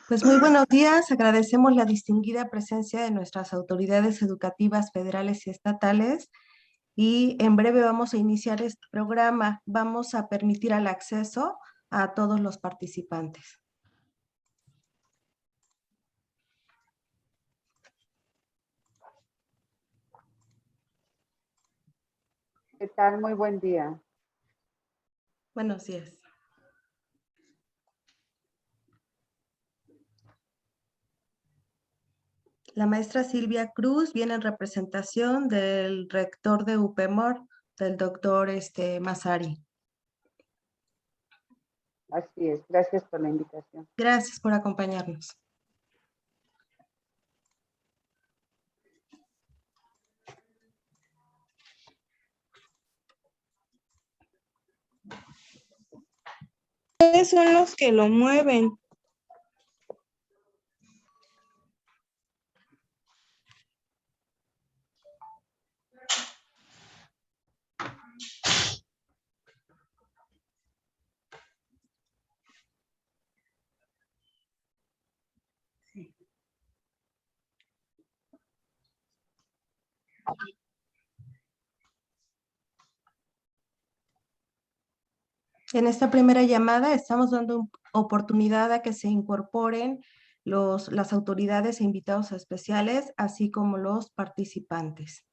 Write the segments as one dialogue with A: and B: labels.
A: Pues muy buenos días, agradecemos la distinguida presencia de nuestras autoridades educativas federales y estatales y en breve vamos a iniciar este programa. Vamos a permitir el acceso a todos los participantes.
B: ¿Qué tal? Muy buen día.
A: Buenos días. La maestra Silvia Cruz viene en representación del rector de UPEMOR, del doctor Massari.
B: Así es, gracias por la invitación.
A: Gracias por acompañarnos.
C: Ustedes son los que lo mueven.
A: En esta primera llamada estamos dando oportunidad a que se incorporen las autoridades e invitados especiales, así como los participantes.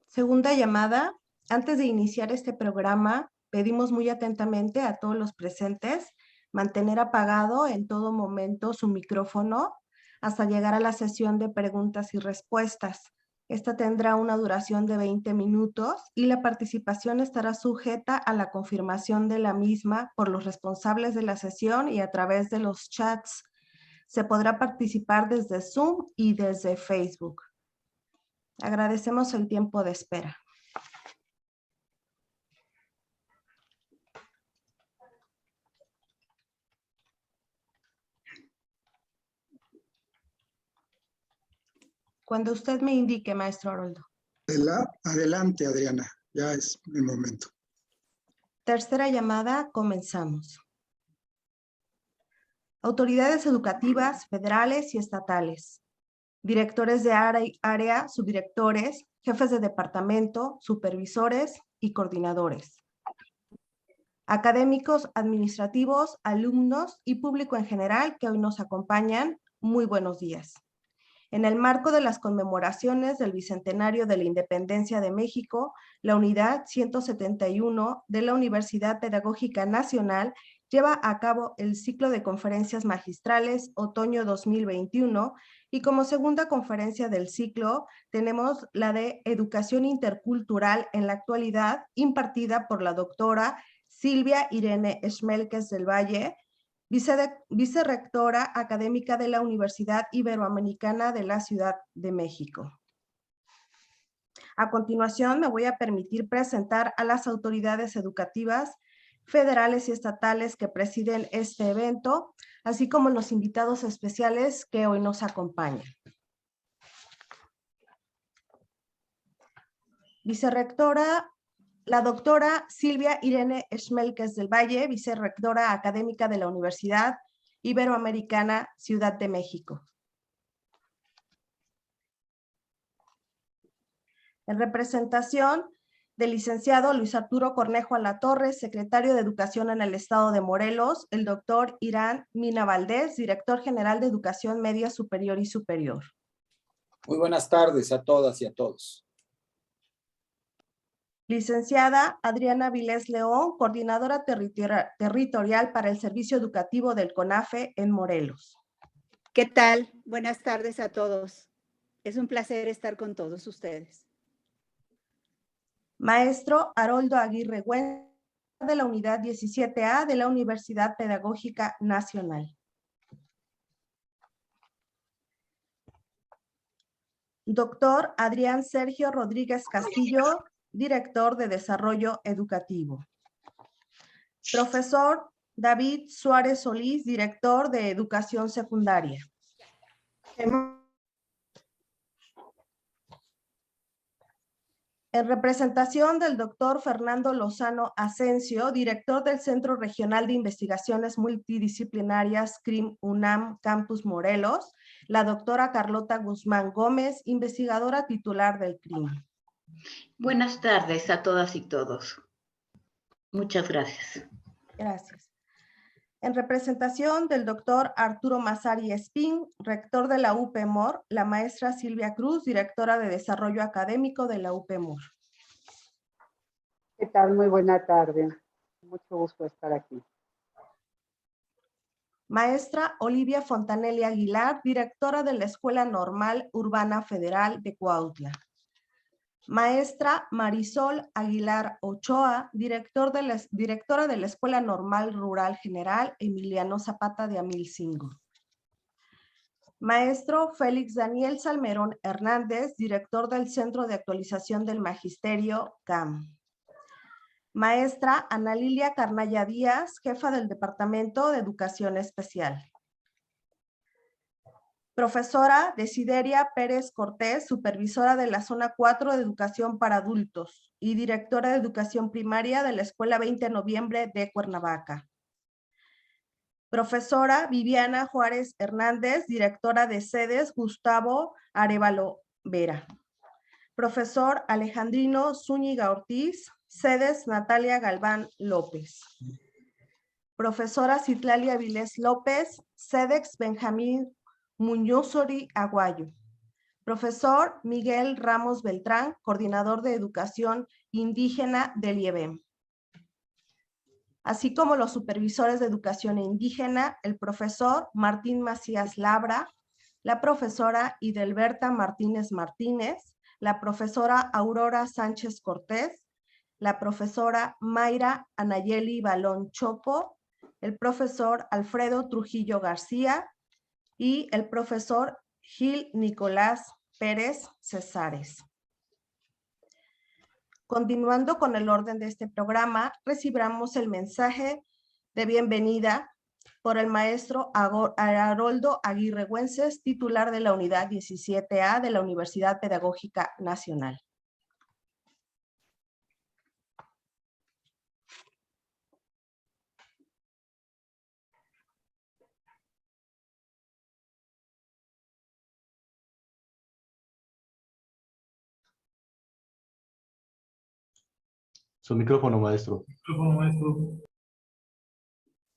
A: Segunda llamada. Antes de iniciar este programa, pedimos muy atentamente a todos los presentes mantener apagado en todo momento su micrófono hasta llegar a la sesión de preguntas y respuestas. Esta tendrá una duración de 20 minutos y la participación estará sujeta a la confirmación de la misma por los responsables de la sesión y a través de los chats. Se podrá participar desde Zoom y desde Facebook. Agradecemos el tiempo de espera. Cuando usted me indique, maestro Haroldo.
D: Adelante, Adriana, ya es el momento.
A: Tercera llamada, comenzamos. Autoridades educativas federales y estatales, directores de área, subdirectores, jefes de departamento, supervisores y coordinadores, académicos, administrativos, alumnos y público en general que hoy nos acompañan, muy buenos días. En el marco de las conmemoraciones del Bicentenario de la Independencia de México, la Unidad 171 de la Universidad Pedagógica Nacional lleva a cabo el ciclo de conferencias magistrales Otoño 2021 y como segunda conferencia del ciclo tenemos la de Educación Intercultural en la Actualidad, impartida por la doctora Silvia Irene Schmelkes del Valle, vicerrectora académica de la Universidad Iberoamericana de la Ciudad de México. A continuación, me voy a permitir presentar a las autoridades educativas federales y estatales que presiden este evento, así como los invitados especiales que hoy nos acompañan. Vicerrectora, la doctora Silvia Irene Schmelkes del Valle, vicerrectora académica de la Universidad Iberoamericana, Ciudad de México. En representación del licenciado Luis Arturo Cornejo Alatorre, secretario de Educación en el Estado de Morelos, el doctor Irán Mina Valdés, director general de Educación Media Superior y Superior.
E: Muy buenas tardes a todas y a todos.
A: Licenciada Adriana Vilés León, coordinadora territorial para el Servicio Educativo del CONAFE en Morelos.
F: ¿Qué tal? Buenas tardes a todos. Es un placer estar con todos ustedes.
A: Maestro Haroldo Aguirre Güenza, de la Unidad 17A de la Universidad Pedagógica Nacional. Doctor Adrián Sergio Rodríguez Castillo, director de Desarrollo Educativo. Profesor David Suárez Solís, director de Educación Secundaria. En representación del doctor Fernando Lozano Asensio, director del Centro Regional de Investigaciones Multidisciplinarias CRIM UNAM Campus Morelos, la doctora Carlota Guzmán Gómez, investigadora titular del CRIM.
G: Buenas tardes a todas y todos. Muchas gracias.
A: Gracias. En representación del doctor Arturo Massari Espín, rector de la UPMOR, la maestra Silvia Cruz, directora de Desarrollo Académico de la UPMOR.
B: ¿Qué tal? Muy buena tarde. Mucho gusto estar aquí.
A: Maestra Olivia Fontanelli Aguilar, directora de la Escuela Normal Urbana Federal de Cuautla. Maestra Marisol Aguilar Ochoa, directora de la Escuela Normal Rural General Emiliano Zapata de Amilcingo. Maestro Félix Daniel Salmerón Hernández, director del Centro de Actualización del Magisterio, CAM. Maestra Ana Lilia Carnaya Díaz, jefa del Departamento de Educación Especial. Profesora Desideria Pérez Cortés, supervisora de la Zona 4 de Educación para Adultos y directora de Educación Primaria de la Escuela 20 de Noviembre de Cuernavaca. Profesora Viviana Juárez Hernández, directora de sedes Gustavo Arévalo Vera. Profesor Alejandrino Zúñiga Ortiz, sedes Natalia Galván López. Profesora Citlalia Vilés López, sedex Benjamín Muñozori Aguayo. Profesor Miguel Ramos Beltrán, coordinador de Educación Indígena del IEBEM. Así como los supervisores de Educación Indígena, el profesor Martín Macías Labra, la profesora Idelberta Martínez Martínez, la profesora Aurora Sánchez Cortés, la profesora Mayra Anayeli Balón Chopo, el profesor Alfredo Trujillo García, y el profesor Gil Nicolás Pérez Cesares. Continuando con el orden de este programa, recibamos el mensaje de bienvenida por el maestro Haroldo Aguirre Güences, titular de la Unidad 17A de la Universidad Pedagógica Nacional.
H: Su micrófono, maestro.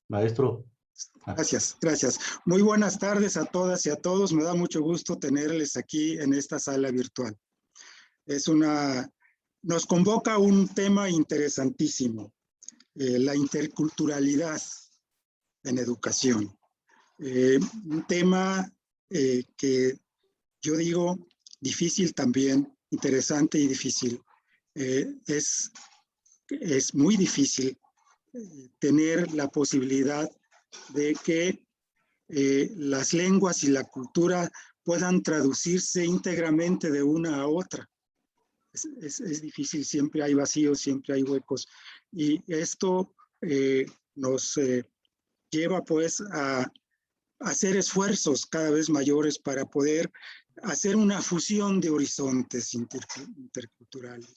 H: Maestro.
D: Gracias, gracias. Muy buenas tardes a todas y a todos. Me da mucho gusto tenerles aquí en esta sala virtual. Nos convoca un tema interesantísimo, la interculturalidad en educación. Un tema que yo digo difícil también, interesante y difícil. Es muy difícil tener la posibilidad de que las lenguas y la cultura puedan traducirse íntegramente de una a otra. Es difícil, siempre hay vacíos, siempre hay huecos. Y esto nos lleva pues a hacer esfuerzos cada vez mayores para poder hacer una fusión de horizontes interculturales.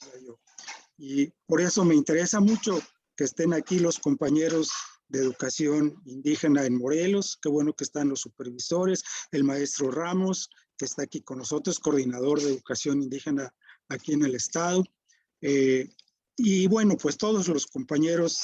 D: Y por eso me interesa mucho que estén aquí los compañeros de educación indígena en Morelos. Qué bueno que están los supervisores, el maestro Ramos, que está aquí con nosotros, coordinador de educación indígena aquí en el estado. Y bueno, pues todos los compañeros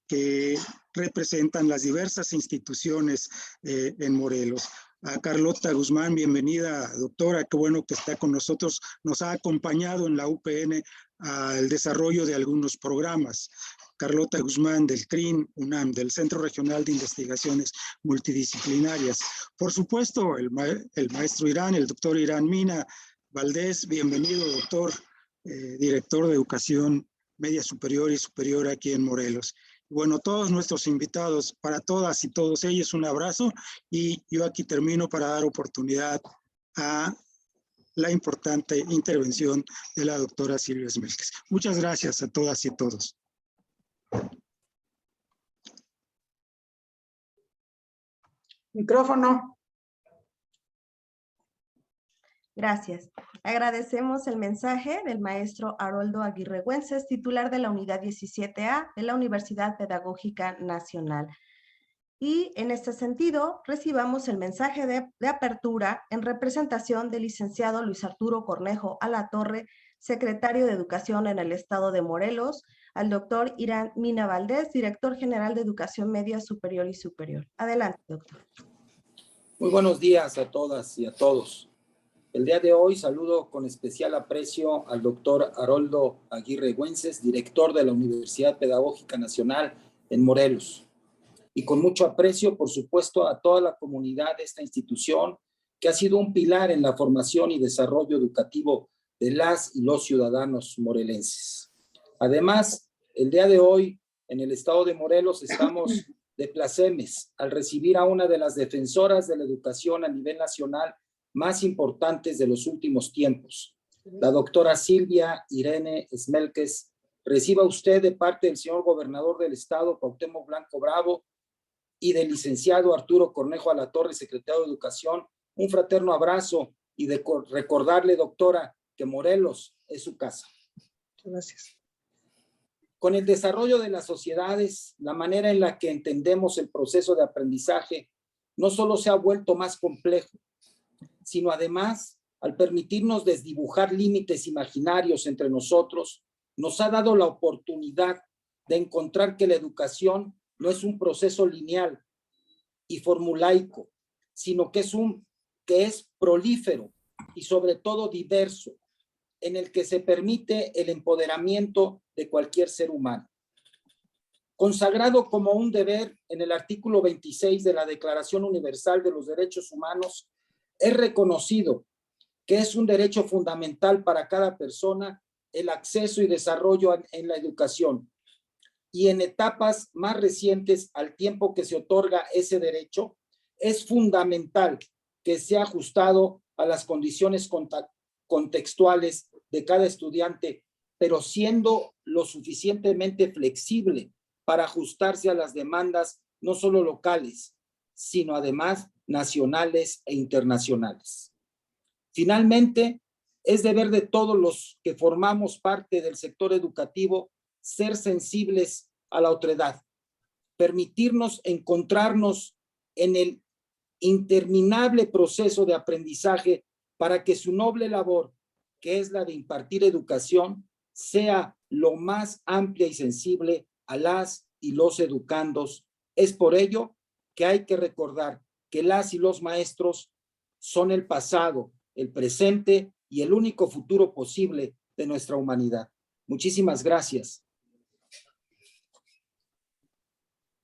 D: que representan las diversas instituciones en Morelos. A Carlota Guzmán, bienvenida, doctora, qué bueno que está con nosotros. Nos ha acompañado en la UPN al desarrollo de algunos programas. Carlota Guzmán del CRIM UNAM, del Centro Regional de Investigaciones Multidisciplinarias. Por supuesto, el maestro Irán, el doctor Irán Mina Valdés, bienvenido, doctor, director de Educación Media Superior y Superior aquí en Morelos. Bueno, todos nuestros invitados, para todas y todos ellos, un abrazo, y yo aquí termino para dar oportunidad a la importante intervención de la doctora Silvia Smelkes. Muchas gracias a todas y todos.
B: Micrófono.
A: Gracias. Agradecemos el mensaje del maestro Haroldo Aguirre Güences, titular de la Unidad 17A de la Universidad Pedagógica Nacional. Y en este sentido, recibamos el mensaje de apertura en representación del licenciado Luis Arturo Cornejo Alatorre, secretario de Educación en el Estado de Morelos, al doctor Irán Mina Valdés, director general de Educación Media Superior y Superior. Adelante, doctor.
E: Muy buenos días a todas y a todos. El día de hoy saludo con especial aprecio al doctor Haroldo Aguirre Güences, director de la Universidad Pedagógica Nacional en Morelos. Y con mucho aprecio, por supuesto, a toda la comunidad de esta institución, que ha sido un pilar en la formación y desarrollo educativo de las y los ciudadanos morelenses. Además, el día de hoy, en el estado de Morelos, estamos de plácemes al recibir a una de las defensoras de la educación a nivel nacional más importantes de los últimos tiempos, la doctora Silvia Irene Smelkes. Reciba usted de parte del señor gobernador del estado, Cuauhtémoc Blanco Bravo, y del licenciado Arturo Cornejo Alatorre, secretario de Educación, un fraterno abrazo y de recordarle, doctora, que Morelos es su casa.
B: Gracias.
E: Con el desarrollo de las sociedades, la manera en la que entendemos el proceso de aprendizaje no solo se ha vuelto más complejo, sino además, al permitirnos desdibujar límites imaginarios entre nosotros, nos ha dado la oportunidad de encontrar que la educación no es un proceso lineal y formulaico, sino que es prolífero y sobre todo diverso, en el que se permite el empoderamiento de cualquier ser humano. Consagrado como un deber en el artículo 26 de la Declaración Universal de los Derechos Humanos, es reconocido que es un derecho fundamental para cada persona el acceso y desarrollo en la educación. Y en etapas más recientes, al tiempo que se otorga ese derecho, es fundamental que sea ajustado a las condiciones contextuales de cada estudiante, pero siendo lo suficientemente flexible para ajustarse a las demandas no solo locales, sino además nacionales e internacionales. Finalmente, es deber de todos los que formamos parte del sector educativo ser sensibles a la otredad, permitirnos encontrarnos en el interminable proceso de aprendizaje para que su noble labor, que es la de impartir educación, sea lo más amplia y sensible a las y los educandos. Es por ello que hay que recordar que las y los maestros son el pasado, el presente y el único futuro posible de nuestra humanidad. Muchísimas gracias.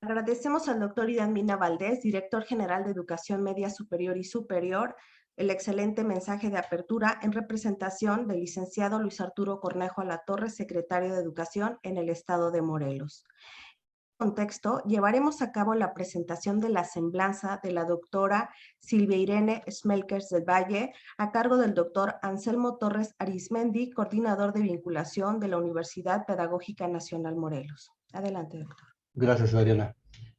A: Agradecemos al doctor Irán Mina Valdés, director general de Educación Media Superior y Superior, el excelente mensaje de apertura en representación del licenciado Luis Arturo Cornejo Alatorre, secretario de Educación en el estado de Morelos. En este contexto, llevaremos a cabo la presentación de la semblanza de la doctora Silvia Irene Smelkes del Valle, a cargo del doctor Anselmo Torres Arismendi, coordinador de vinculación de la Universidad Pedagógica Nacional Morelos. Adelante, doctor.
H: Gracias, Adriana.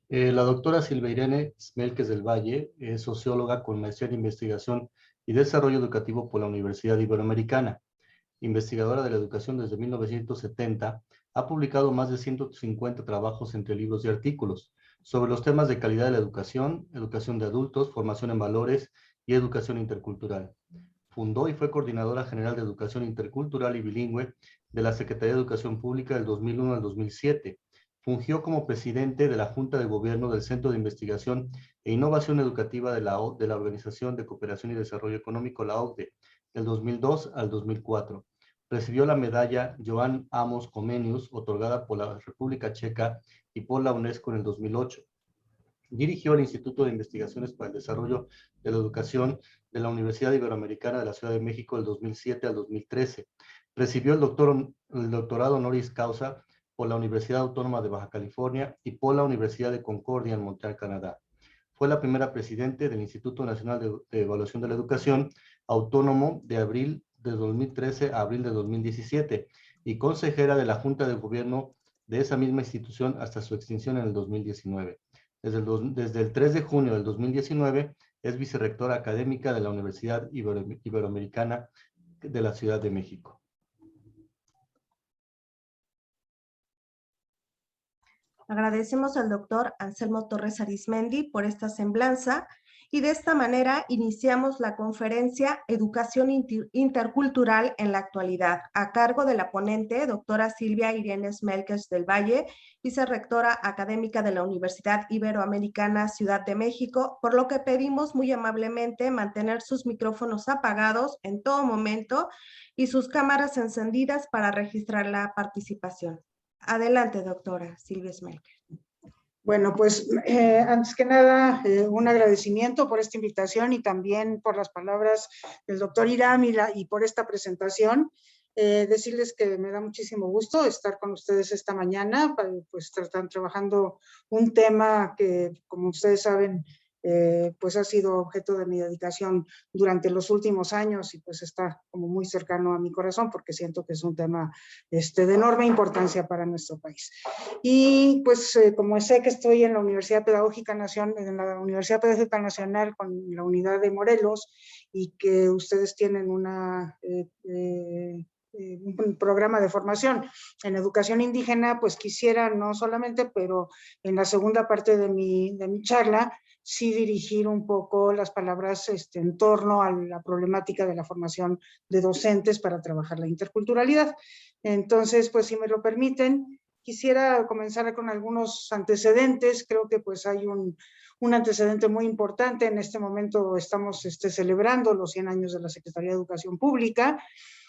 H: La doctora Silvia Irene Smelkes del Valle es socióloga con maestría en investigación y desarrollo educativo por la Universidad Iberoamericana. Investigadora de la educación desde 1970, ha publicado más de 150 trabajos entre libros y artículos sobre los temas de calidad de la educación, educación de adultos, formación en valores y educación intercultural. Fundó y fue coordinadora general de educación intercultural y bilingüe de la Secretaría de Educación Pública del 2001 al 2007. Fungió como presidente de la Junta de Gobierno del Centro de Investigación e Innovación Educativa de la Organización de Cooperación y Desarrollo Económico, la OCDE, del 2002 al 2004. Recibió la medalla Joan Amos Comenius, otorgada por la República Checa y por la UNESCO en el 2008. Dirigió el Instituto de Investigaciones para el Desarrollo de la Educación de la Universidad Iberoamericana de la Ciudad de México del 2007 al 2013. Recibió el doctorado honoris causa por la Universidad Autónoma de Baja California y por la Universidad de Concordia en Montreal, Canadá. Fue la primera presidente del Instituto Nacional de Evaluación de la Educación, autónomo de abril de 2013 a abril de 2017 y consejera de la Junta de Gobierno de esa misma institución hasta su extinción en el 2019. Desde el 3 de junio del 2019 es vicerrectora académica de la Universidad Iberoamericana de la Ciudad de México.
A: Agradecemos al doctor Anselmo Torres Arizmendi por esta semblanza y de esta manera iniciamos la conferencia Educación Intercultural en la Actualidad, a cargo de la ponente, doctora Silvia Irene Smelkes del Valle, vicerrectora académica de la Universidad Iberoamericana Ciudad de México, por lo que pedimos muy amablemente mantener sus micrófonos apagados en todo momento y sus cámaras encendidas para registrar la participación. Adelante, doctora Silvia Smelkes.
I: Bueno, pues antes que nada, un agradecimiento por esta invitación y también por las palabras del doctor Irán y por esta presentación. Decirles que me da muchísimo gusto estar con ustedes esta mañana, pues están trabajando un tema que, como ustedes saben, pues ha sido objeto de mi dedicación durante los últimos años y pues está como muy cercano a mi corazón porque siento que es un tema de enorme importancia para nuestro país. Y pues como sé que estoy en la Universidad Pedagógica Nacional, con la unidad de Morelos y que ustedes tienen un programa de formación en educación indígena, pues quisiera no solamente, pero en la segunda parte de mi charla, sí dirigir un poco las palabras en torno a la problemática de la formación de docentes para trabajar la interculturalidad. Entonces, pues si me lo permiten, quisiera comenzar con algunos antecedentes. Creo que pues hay un antecedente muy importante. En este momento estamos celebrando los 100 años de la Secretaría de Educación Pública,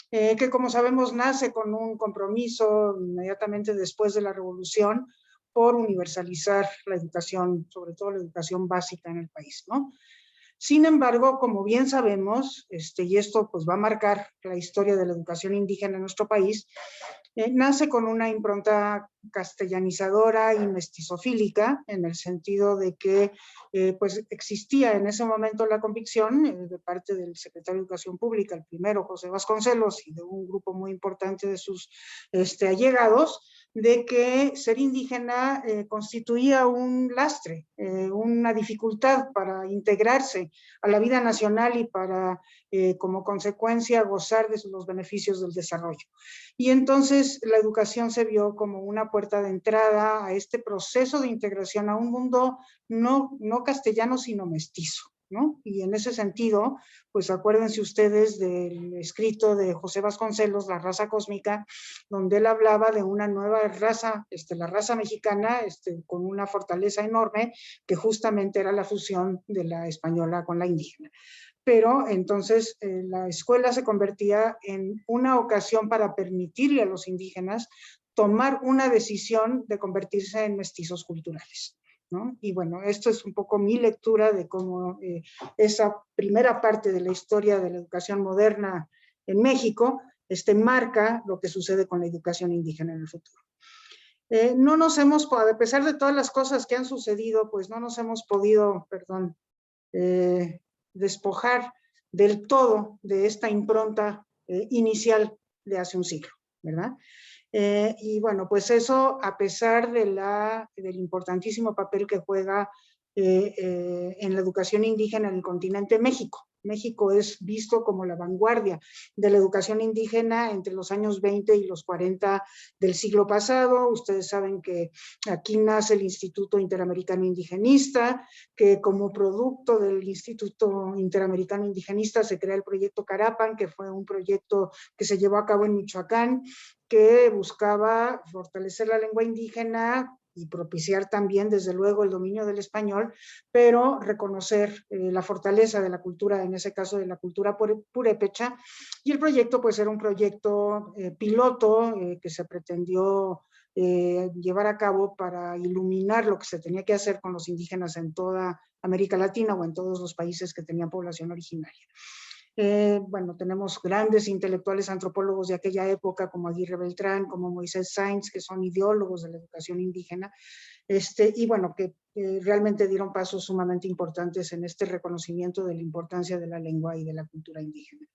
I: que como sabemos nace con un compromiso inmediatamente después de la Revolución por universalizar la educación, sobre todo la educación básica en el país, ¿no? Sin embargo, como bien sabemos, y esto pues va a marcar la historia de la educación indígena en nuestro país, nace con una impronta castellanizadora y mestizofílica, en el sentido de que pues existía en ese momento la convicción de parte del secretario de Educación Pública, el primero José Vasconcelos, y de un grupo muy importante de sus allegados, de que ser indígena constituía un lastre, una dificultad para integrarse a la vida nacional y para, como consecuencia, gozar de los beneficios del desarrollo. Y entonces la educación se vio como una puerta de entrada a este proceso de integración a un mundo no castellano, sino mestizo, ¿no? Y en ese sentido, pues acuérdense ustedes del escrito de José Vasconcelos, La raza cósmica, donde él hablaba de una nueva raza, la raza mexicana, con una fortaleza enorme, que justamente era la fusión de la española con la indígena. Pero entonces la escuela se convertía en una ocasión para permitirle a los indígenas tomar una decisión de convertirse en mestizos culturales, ¿no? Y bueno, esto es un poco mi lectura de cómo esa primera parte de la historia de la educación moderna en México marca lo que sucede con la educación indígena en el futuro. No nos hemos, a pesar de todas las cosas que han sucedido, pues no nos hemos podido, despojar del todo de esta impronta inicial de hace un siglo, ¿verdad? Y bueno, pues eso a pesar del importantísimo papel que juega en la educación indígena en el continente México. México es visto como la vanguardia de la educación indígena entre los años 20 y los 40 del siglo pasado. Ustedes saben que aquí nace el Instituto Interamericano Indigenista, que como producto del Instituto Interamericano Indigenista se crea el proyecto Carapan, que fue un proyecto que se llevó a cabo en Michoacán, que buscaba fortalecer la lengua indígena y propiciar también, desde luego, el dominio del español, pero reconocer la fortaleza de la cultura, en ese caso de la cultura purépecha, y el proyecto pues era un proyecto piloto que se pretendió llevar a cabo para iluminar lo que se tenía que hacer con los indígenas en toda América Latina o en todos los países que tenían población originaria. Bueno, tenemos grandes intelectuales antropólogos de aquella época como Aguirre Beltrán, como Moisés Sáenz, que son ideólogos de la educación indígena, y bueno, que realmente dieron pasos sumamente importantes en este reconocimiento de la importancia de la lengua y de la cultura indígena.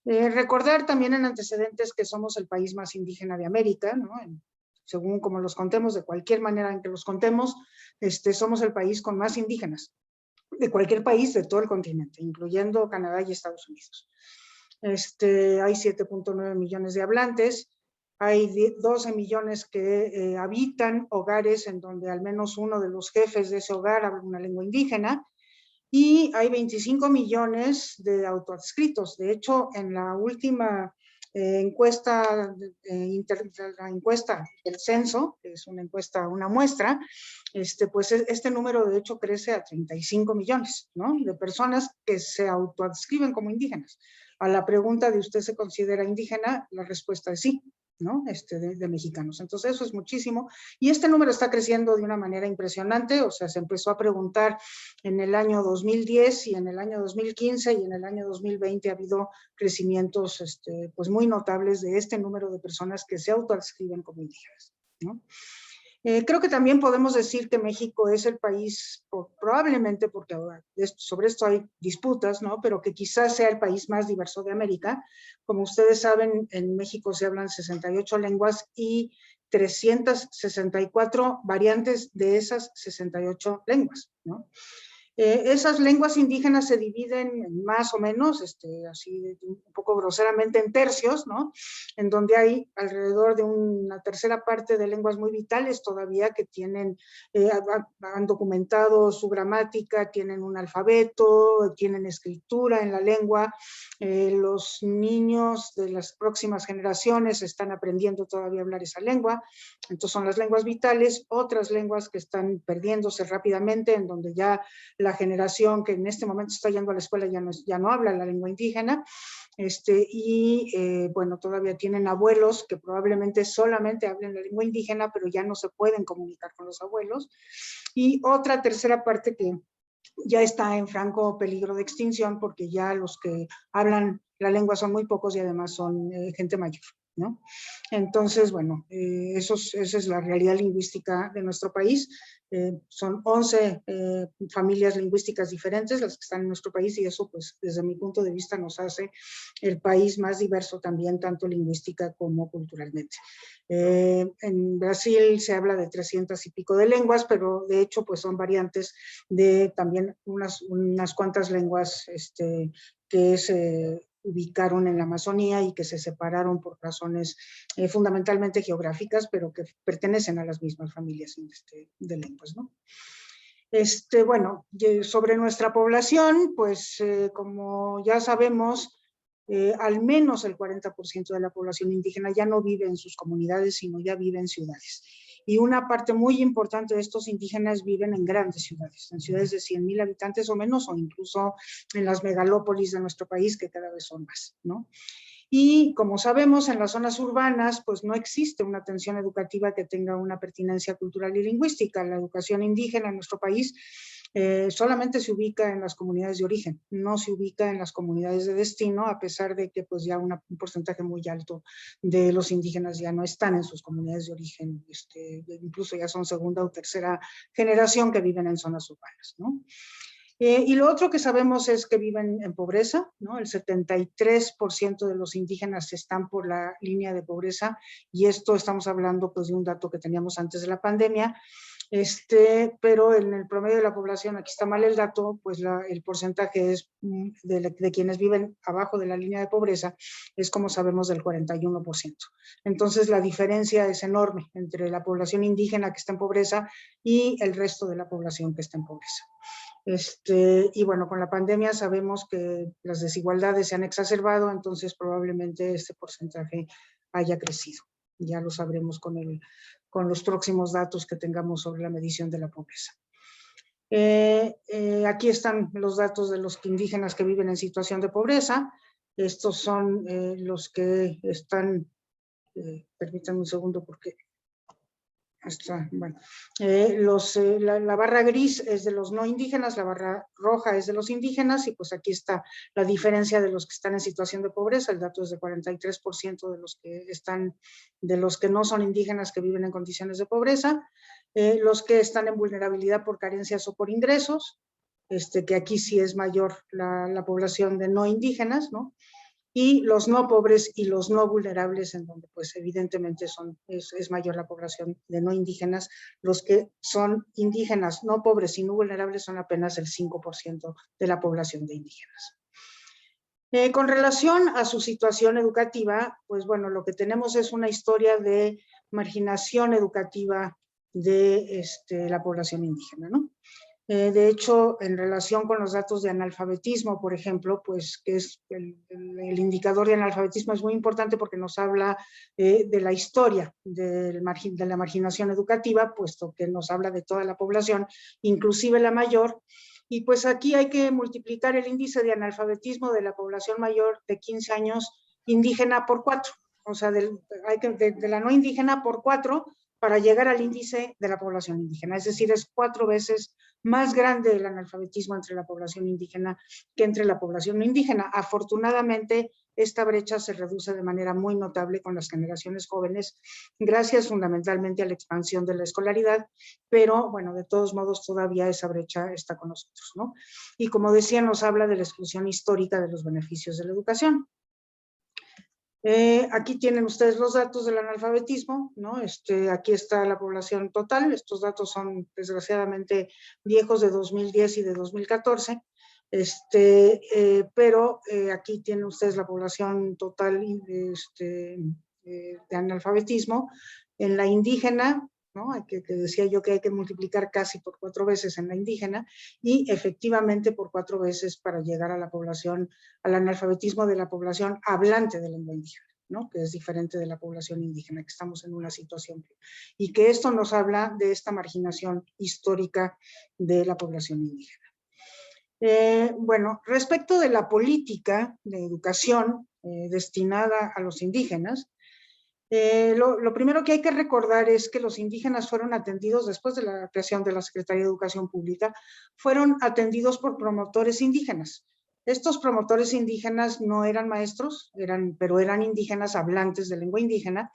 I: Recordar también en antecedentes que somos el país más indígena de América, ¿no? según como los contemos, de cualquier manera en que los contemos, somos el país con más indígenas de cualquier país de todo el continente, incluyendo Canadá y Estados Unidos. Hay 7.9 millones de hablantes, hay 12 millones que habitan hogares en donde al menos uno de los jefes de ese hogar habla una lengua indígena, y hay 25 millones de autoadscritos. De hecho, en la última encuesta, la encuesta del censo, que es una encuesta, una muestra, pues este número de hecho crece a 35 millones, ¿no? De personas que se autoadscriben como indígenas. A la pregunta de ¿usted se considera indígena? La respuesta es sí, ¿no? De mexicanos. Entonces eso es muchísimo. Y este número está creciendo de una manera impresionante. O sea, se empezó a preguntar en el año 2010 y en el año 2015 y en el año 2020 ha habido crecimientos pues muy notables de este número de personas que se autoadscriben como indígenas, ¿no? Creo que también podemos decir que México es el país, probablemente porque ahora sobre esto hay disputas, ¿no? Pero que quizás sea el país más diverso de América. Como ustedes saben, en México se hablan 68 lenguas y 364 variantes de esas 68 lenguas, ¿no? Esas lenguas indígenas se dividen más o menos, así un poco groseramente, en tercios, ¿no? En donde hay alrededor de una tercera parte de lenguas muy vitales todavía que tienen, han documentado su gramática, tienen un alfabeto, tienen escritura en la lengua. Los niños de las próximas generaciones están aprendiendo todavía a hablar esa lengua. Entonces son las lenguas vitales. Otras lenguas que están perdiéndose rápidamente, en donde ya la generación que en este momento está yendo a la escuela ya no habla la lengua indígena, bueno, todavía tienen abuelos que probablemente solamente hablen la lengua indígena, pero ya no se pueden comunicar con los abuelos. Y otra tercera parte que ya está en franco peligro de extinción, porque ya los que hablan la lengua son muy pocos y además son gente mayor, ¿no? Entonces, bueno, esa es la realidad lingüística de nuestro país. Son 11 familias lingüísticas diferentes las que están en nuestro país, y eso, pues, desde mi punto de vista, nos hace el país más diverso también, tanto lingüística como culturalmente. En Brasil se habla de 300 y pico de lenguas, pero de hecho, pues, son variantes de también unas cuantas lenguas que se ubicaron en la Amazonía y que se separaron por razones fundamentalmente geográficas, pero que pertenecen a las mismas familias de lenguas, ¿no? Bueno, sobre nuestra población, pues como ya sabemos, al menos el 40% de la población indígena ya no vive en sus comunidades, sino ya vive en ciudades. Y una parte muy importante de estos indígenas viven en grandes ciudades, en ciudades de 100,000 habitantes o menos, o incluso en las megalópolis de nuestro país, que cada vez son más, ¿no? Y como sabemos, en las zonas urbanas, pues no existe una atención educativa que tenga una pertinencia cultural y lingüística. La educación indígena en nuestro país solamente se ubica en las comunidades de origen, no se ubica en las comunidades de destino, a pesar de que pues ya un porcentaje muy alto de los indígenas ya no están en sus comunidades de origen, incluso ya son segunda o tercera generación que viven en zonas urbanas, ¿no? Y lo otro que sabemos es que viven en pobreza, ¿no? El 73% de los indígenas están por la línea de pobreza, y esto estamos hablando pues de un dato que teníamos antes de la pandemia, pero en el promedio de la población, aquí está mal el dato, pues el porcentaje es de quienes viven abajo de la línea de pobreza, es, como sabemos, del 41%. Entonces la diferencia es enorme entre la población indígena que está en pobreza y el resto de la población que está en pobreza. Y bueno, con la pandemia sabemos que las desigualdades se han exacerbado, entonces probablemente este porcentaje haya crecido. Ya lo sabremos con los próximos datos que tengamos sobre la medición de la pobreza. Aquí están los datos de los indígenas que viven en situación de pobreza. Estos son los que están, permítanme un segundo porque... Bueno, la barra gris es de los no indígenas, la barra roja es de los indígenas, y pues aquí está la diferencia de los que están en situación de pobreza. El dato es de 43% de los que no son indígenas que viven en condiciones de pobreza. Los que están en vulnerabilidad por carencias o por ingresos, que aquí sí es mayor la población de no indígenas, ¿no? y los no pobres y los no vulnerables, en donde pues evidentemente es mayor la población de no indígenas. Los que son indígenas, no pobres y no vulnerables son apenas el 5% de la población de indígenas. Con relación a su situación educativa, pues bueno, lo que tenemos es una historia de marginación educativa de la población indígena, ¿no? De hecho, en relación con los datos de analfabetismo, por ejemplo, pues que es el indicador de analfabetismo es muy importante porque nos habla de la historia de la marginación educativa, puesto que nos habla de toda la población, inclusive la mayor. Y pues aquí hay que multiplicar el índice de analfabetismo de la población mayor de 15 años indígena por 4. O sea, de la no indígena por 4 para llegar al índice de la población indígena. Es decir, es 4 veces más grande el analfabetismo entre la población indígena que entre la población no indígena. Afortunadamente, esta brecha se reduce de manera muy notable con las generaciones jóvenes, gracias fundamentalmente a la expansión de la escolaridad, pero bueno, de todos modos todavía esa brecha está con nosotros, ¿no? Y como decía, nos habla de la exclusión histórica de los beneficios de la educación. Aquí tienen ustedes los datos del analfabetismo, ¿no? Aquí está la población total. Estos datos son desgraciadamente viejos, de 2010 y de 2014. Pero aquí tienen ustedes la población total de analfabetismo. En la indígena, ¿no? Que decía yo que hay que multiplicar casi por 4 veces en la indígena, y efectivamente por 4 veces para llegar a la población, al analfabetismo de la población hablante de lengua indígena, ¿no? Que es diferente de la población indígena, que estamos en una situación, y que esto nos habla de esta marginación histórica de la población indígena. Bueno, respecto de la política de educación destinada a los indígenas, lo primero que hay que recordar es que los indígenas fueron atendidos, después de la creación de la Secretaría de Educación Pública, fueron atendidos por promotores indígenas. Estos promotores indígenas no eran maestros, pero eran indígenas hablantes de lengua indígena,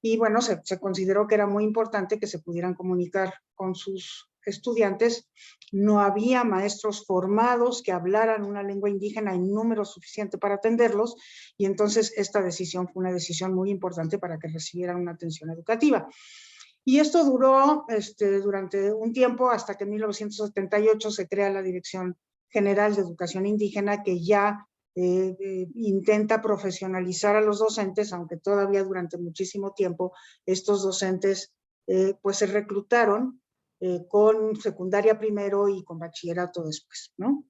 I: y bueno, se consideró que era muy importante que se pudieran comunicar con sus estudiantes. No había maestros formados que hablaran una lengua indígena en número suficiente para atenderlos, y entonces esta decisión fue una decisión muy importante para que recibieran una atención educativa. Y esto duró durante un tiempo, hasta que en 1978 se crea la Dirección General de Educación Indígena, que ya intenta profesionalizar a los docentes, aunque todavía durante muchísimo tiempo estos docentes pues se reclutaron con secundaria primero y con bachillerato después, ¿no?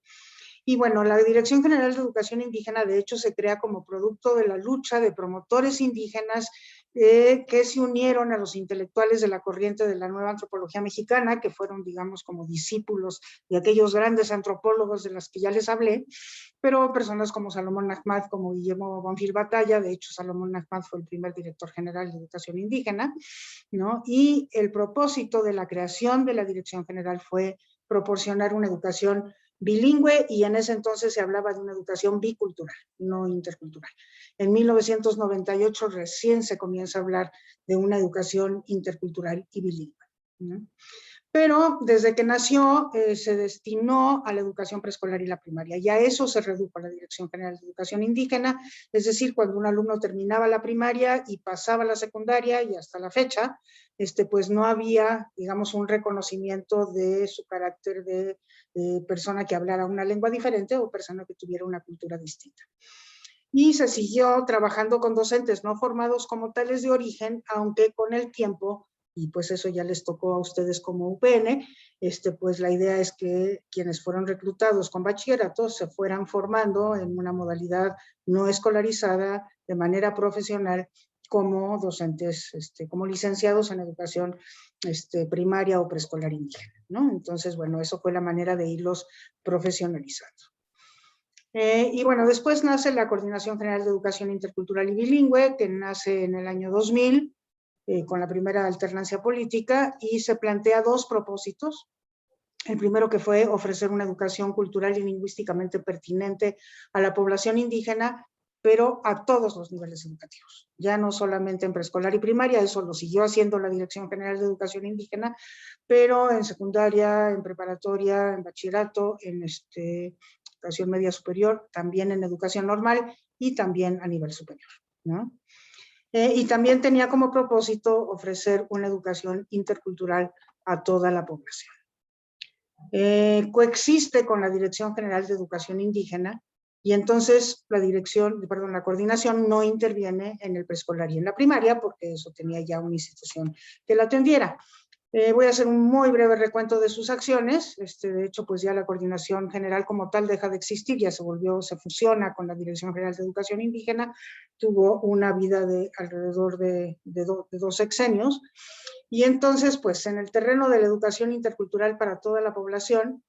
I: Y bueno, la Dirección General de Educación Indígena de hecho se crea como producto de la lucha de promotores indígenas que se unieron a los intelectuales de la corriente de la nueva antropología mexicana, que fueron, digamos, como discípulos de aquellos grandes antropólogos de los que ya les hablé, pero personas como Salomón Ahmad, como Guillermo Bonfil Batalla. De hecho, Salomón Ahmad fue el primer director general de Educación Indígena, ¿no? Y el propósito de la creación de la Dirección General fue proporcionar una educación bilingüe, y en ese entonces se hablaba de una educación bicultural, no intercultural. En 1998 recién se comienza a hablar de una educación intercultural y bilingüe, ¿no? Pero desde que nació se destinó a la educación preescolar y la primaria, y a eso se redujo la Dirección General de Educación Indígena. Es decir, cuando un alumno terminaba la primaria y pasaba a la secundaria, y hasta la fecha, pues no había, digamos, un reconocimiento de su carácter de persona que hablara una lengua diferente o persona que tuviera una cultura distinta. Y se siguió trabajando con docentes no formados como tales de origen, aunque con el tiempo, y pues eso ya les tocó a ustedes como UPN, pues la idea es que quienes fueron reclutados con bachillerato se fueran formando en una modalidad no escolarizada, de manera profesional, como docentes, como licenciados en educación primaria o preescolar indígena, ¿no? Entonces, bueno, eso fue la manera de irlos profesionalizando. Y bueno, después nace la Coordinación General de Educación Intercultural y Bilingüe, que nace en el año 2000, con la primera alternancia política, y se plantea 2 propósitos. El primero, que fue ofrecer una educación cultural y lingüísticamente pertinente a la población indígena, pero a todos los niveles educativos, ya no solamente en preescolar y primaria. Eso lo siguió haciendo la Dirección General de Educación Indígena, pero en secundaria, en preparatoria, en bachillerato, educación media superior, también en educación normal y también a nivel superior, ¿no? Y también tenía como propósito ofrecer una educación intercultural a toda la población. Coexiste con la Dirección General de Educación Indígena y entonces la coordinación no interviene en el preescolar y en la primaria porque eso tenía ya una institución que la atendiera. Voy a hacer un muy breve recuento de sus acciones. De hecho, pues ya la coordinación general como tal deja de existir, ya se fusiona con la Dirección General de Educación Indígena, tuvo una vida de alrededor de 2 sexenios. Y entonces, pues en el terreno de la educación intercultural para toda la población,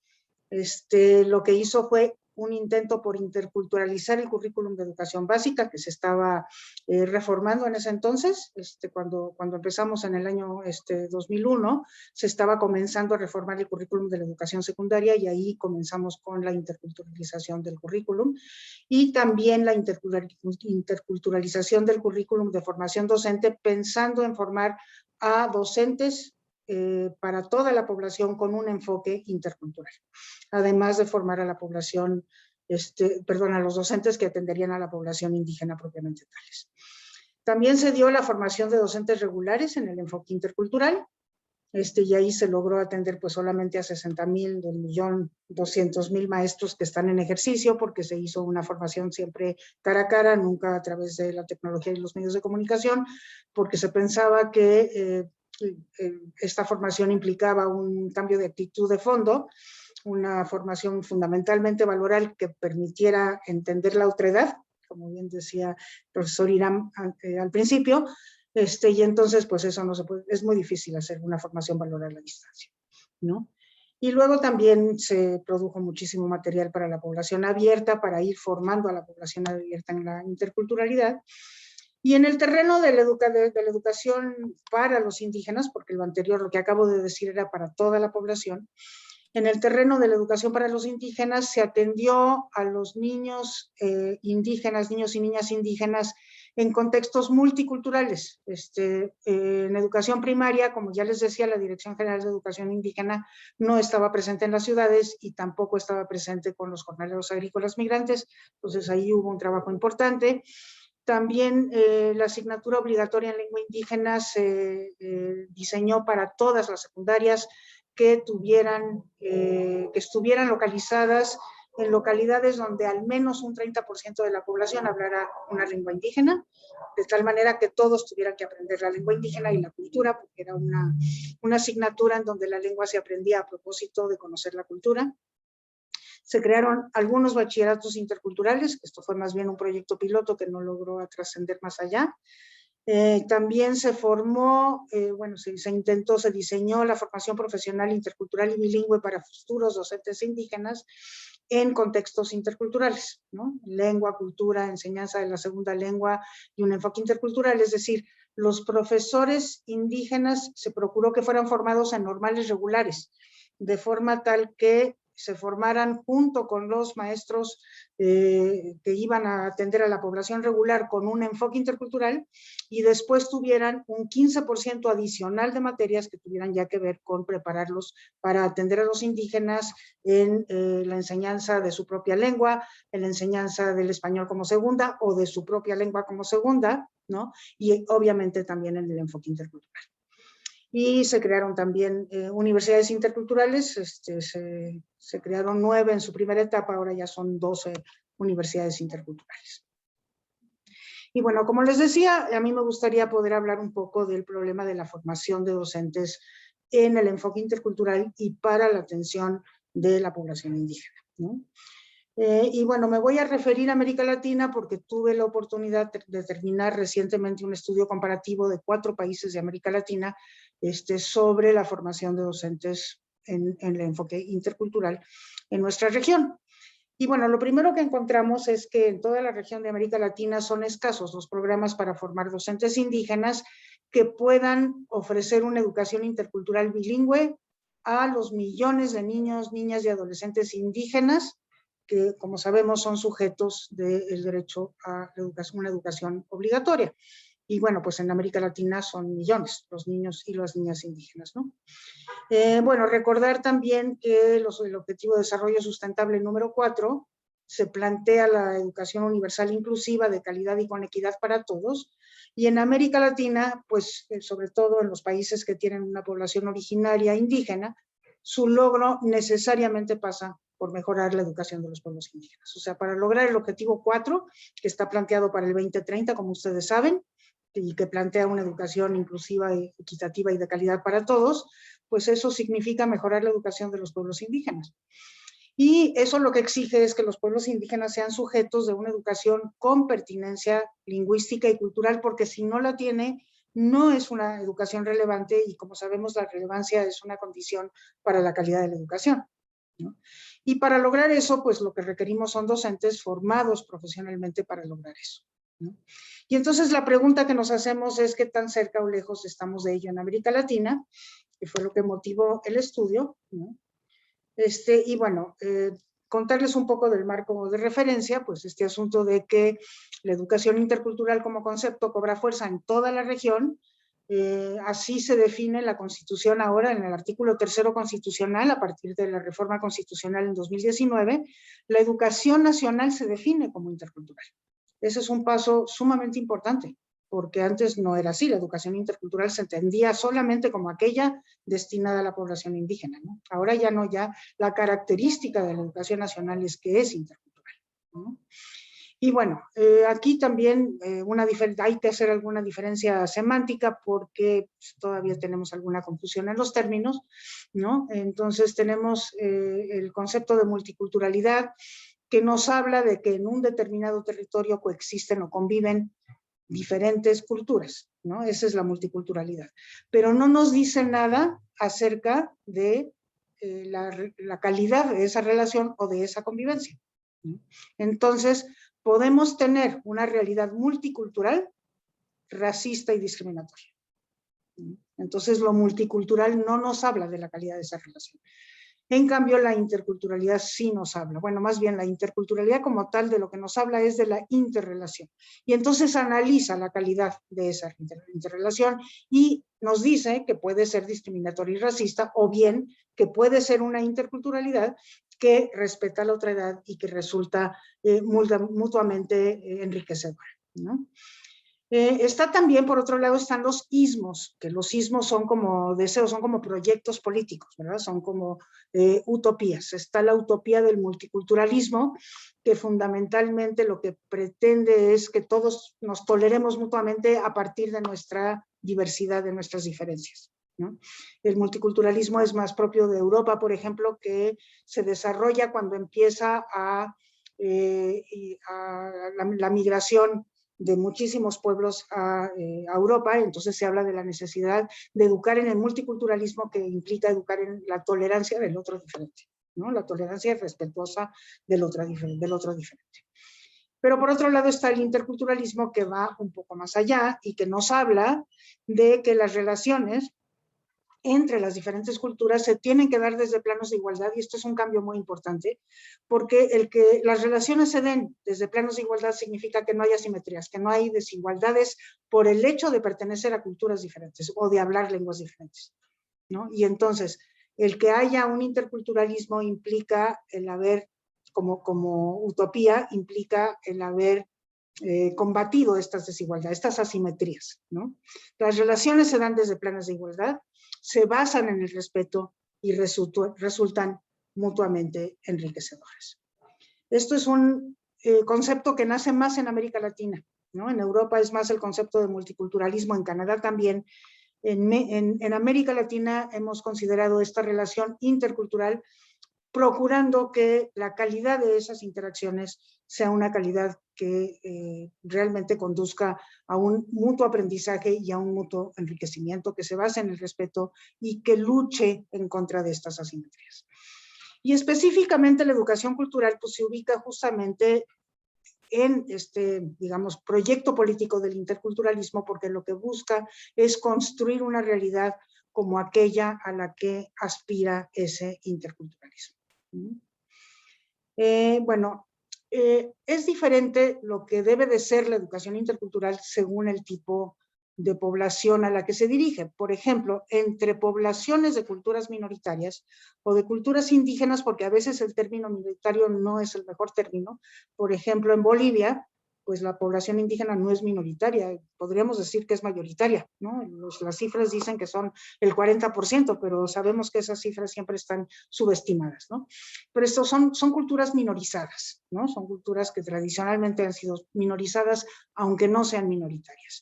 I: lo que hizo fue un intento por interculturalizar el currículum de educación básica que se estaba reformando en ese entonces. Cuando empezamos en el año 2001, se estaba comenzando a reformar el currículum de la educación secundaria y ahí comenzamos con la interculturalización del currículum y también la interculturalización del currículum de formación docente, pensando en formar a docentes para toda la población con un enfoque intercultural, además de formar a la población, a los docentes que atenderían a la población indígena propiamente tales. También se dio la formación de docentes regulares en el enfoque intercultural, y ahí se logró atender pues solamente a 60,000 del 1,200,000 maestros que están en ejercicio, porque se hizo una formación siempre cara a cara, nunca a través de la tecnología y los medios de comunicación, porque se pensaba que esta formación implicaba un cambio de actitud de fondo, una formación fundamentalmente valoral que permitiera entender la otredad, como bien decía el profesor Irán al principio, y entonces pues eso no se puede, es muy difícil hacer una formación valoral a la distancia, ¿no? Y luego también se produjo muchísimo material para la población abierta, para ir formando a la población abierta en la interculturalidad. Y en el terreno de la educación para los indígenas, porque lo anterior, lo que acabo de decir, era para toda la población, en el terreno de la educación para los indígenas se atendió a los niños indígenas, niños y niñas indígenas en contextos multiculturales. En educación primaria, como ya les decía, la Dirección General de Educación Indígena no estaba presente en las ciudades y tampoco estaba presente con los jornaleros agrícolas migrantes, entonces ahí hubo un trabajo importante. También la asignatura obligatoria en lengua indígena se diseñó para todas las secundarias que estuvieran localizadas en localidades donde al menos un 30% de la población hablara una lengua indígena, de tal manera que todos tuvieran que aprender la lengua indígena y la cultura, porque era una asignatura en donde la lengua se aprendía a propósito de conocer la cultura. Se crearon algunos bachilleratos interculturales, que esto fue más bien un proyecto piloto que no logró trascender más allá. También se formó, se diseñó la formación profesional intercultural y bilingüe para futuros docentes indígenas en contextos interculturales, ¿no? Lengua, cultura, enseñanza de la segunda lengua y un enfoque intercultural, es decir, los profesores indígenas se procuró que fueran formados en normales regulares, de forma tal que se formaran junto con los maestros que iban a atender a la población regular con un enfoque intercultural y después tuvieran un 15% adicional de materias que tuvieran ya que ver con prepararlos para atender a los indígenas en la enseñanza de su propia lengua, en la enseñanza del español como segunda o de su propia lengua como segunda, ¿no? Y obviamente también en el enfoque intercultural. Y se crearon también universidades interculturales, se crearon 9 en su primera etapa, ahora ya son 12 universidades interculturales. Y bueno, como les decía, a mí me gustaría poder hablar un poco del problema de la formación de docentes en el enfoque intercultural y para la atención de la población indígena, ¿no? Y bueno, me voy a referir a América Latina porque tuve la oportunidad de terminar recientemente un estudio comparativo de 4 países de América Latina sobre la formación de docentes en el enfoque intercultural en nuestra región. Y bueno, lo primero que encontramos es que en toda la región de América Latina son escasos los programas para formar docentes indígenas que puedan ofrecer una educación intercultural bilingüe a los millones de niños, niñas y adolescentes indígenas que, como sabemos, son sujetos del derecho a una educación obligatoria. Y bueno, pues en América Latina son millones los niños y las niñas indígenas, ¿no? Bueno, recordar también que el Objetivo de Desarrollo Sustentable número 4 se plantea la educación universal inclusiva de calidad y con equidad para todos. Y en América Latina, pues sobre todo en los países que tienen una población originaria indígena, su logro necesariamente pasa por mejorar la educación de los pueblos indígenas. O sea, para lograr el objetivo 4, que está planteado para el 2030, como ustedes saben, y que plantea una educación inclusiva, equitativa y de calidad para todos, pues eso significa mejorar la educación de los pueblos indígenas. Y eso lo que exige es que los pueblos indígenas sean sujetos de una educación con pertinencia lingüística y cultural, porque si no la tiene, no es una educación relevante, y como sabemos, la relevancia es una condición para la calidad de la educación, ¿no? Y para lograr eso, pues lo que requerimos son docentes formados profesionalmente para lograr eso, ¿no? Y entonces la pregunta que nos hacemos es qué tan cerca o lejos estamos de ello en América Latina, que fue lo que motivó el estudio, ¿no? Y bueno, contarles un poco del marco de referencia, pues este asunto de que la educación intercultural como concepto cobra fuerza en toda la región. Así se define la Constitución ahora en el artículo 3º constitucional, a partir de la reforma constitucional en 2019, la educación nacional se define como intercultural. Ese es un paso sumamente importante, porque antes no era así. La educación intercultural se entendía solamente como aquella destinada a la población indígena, ¿no? Ahora ya no, ya la característica de la educación nacional es que es intercultural, ¿no? Y bueno, aquí también hay que hacer alguna diferencia semántica, porque pues, todavía tenemos alguna confusión en los términos, ¿no? Entonces tenemos el concepto de multiculturalidad, que nos habla de que en un determinado territorio coexisten o conviven diferentes culturas, ¿no? Esa es la multiculturalidad. Pero no nos dice nada acerca de la calidad de esa relación o de esa convivencia, ¿no? Entonces, podemos tener una realidad multicultural, racista y discriminatoria, ¿no? Entonces, lo multicultural no nos habla de la calidad de esa relación. En cambio, la interculturalidad sí nos habla. Bueno, más bien la interculturalidad como tal de lo que nos habla es de la interrelación. Y entonces analiza la calidad de esa interrelación y nos dice que puede ser discriminatoria y racista, o bien que puede ser una interculturalidad que respeta la otredad y que resulta mutuamente enriquecedora, ¿no? Está también, por otro lado, están los ismos, que los ismos son como deseos, son como proyectos políticos, ¿verdad? Son como utopías. Está la utopía del multiculturalismo, que fundamentalmente lo que pretende es que todos nos toleremos mutuamente a partir de nuestra diversidad, de nuestras diferencias, ¿no? El multiculturalismo es más propio de Europa, por ejemplo, que se desarrolla cuando empieza la migración de muchísimos pueblos a Europa. Entonces se habla de la necesidad de educar en el multiculturalismo, que implica educar en la tolerancia del otro diferente, ¿no? La tolerancia respetuosa del otro diferente. Pero por otro lado está el interculturalismo, que va un poco más allá y que nos habla de que las relaciones entre las diferentes culturas se tienen que dar desde planos de igualdad, y esto es un cambio muy importante, porque el que las relaciones se den desde planos de igualdad significa que no hay asimetrías, que no hay desigualdades por el hecho de pertenecer a culturas diferentes o de hablar lenguas diferentes, ¿no? Y entonces, el que haya un interculturalismo implica el haber, como utopía, implica el haber combatido estas desigualdades, estas asimetrías, ¿no? Las relaciones se dan desde planos de igualdad, se basan en el respeto y resultan mutuamente enriquecedoras. Esto es un concepto que nace más en América Latina, ¿no? En Europa es más el concepto de multiculturalismo, en Canadá también. En América Latina hemos considerado esta relación intercultural, procurando que la calidad de esas interacciones sea una calidad que realmente conduzca a un mutuo aprendizaje y a un mutuo enriquecimiento, que se base en el respeto y que luche en contra de estas asimetrías. Y específicamente la educación cultural pues se ubica justamente en este, digamos, proyecto político del interculturalismo, porque lo que busca es construir una realidad como aquella a la que aspira ese interculturalismo. Es diferente lo que debe de ser la educación intercultural según el tipo de población a la que se dirige. Por ejemplo, entre poblaciones de culturas minoritarias o de culturas indígenas, porque a veces el término minoritario no es el mejor término. Por ejemplo, en Bolivia, pues la población indígena no es minoritaria, podríamos decir que es mayoritaria, ¿no? Las cifras dicen que son el 40%, pero sabemos que esas cifras siempre están subestimadas, ¿no? Pero estos son culturas minorizadas, ¿no? Son culturas que tradicionalmente han sido minorizadas, aunque no sean minoritarias.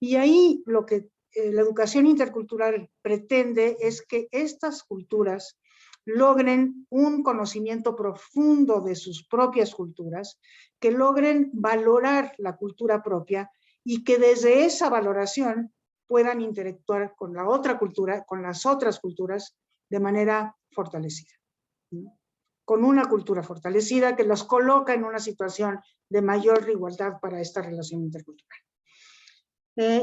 I: Y ahí lo que la educación intercultural pretende es que estas culturas logren un conocimiento profundo de sus propias culturas, que logren valorar la cultura propia y que desde esa valoración puedan interactuar con la otra cultura, con las otras culturas, de manera fortalecida. Con una cultura fortalecida que los coloca en una situación de mayor igualdad para esta relación intercultural.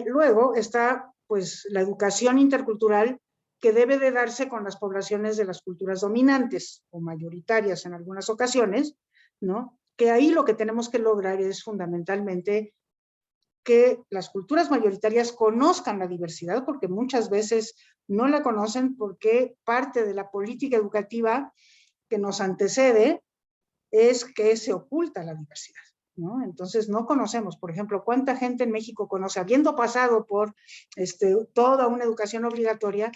I: Luego está pues la educación intercultural, que debe de darse con las poblaciones de las culturas dominantes o mayoritarias en algunas ocasiones, ¿no? Que ahí lo que tenemos que lograr es fundamentalmente que las culturas mayoritarias conozcan la diversidad, porque muchas veces no la conocen porque parte de la política educativa que nos antecede es que se oculta la diversidad, ¿no? Entonces no conocemos, por ejemplo, cuánta gente en México conoce, habiendo pasado por toda una educación obligatoria,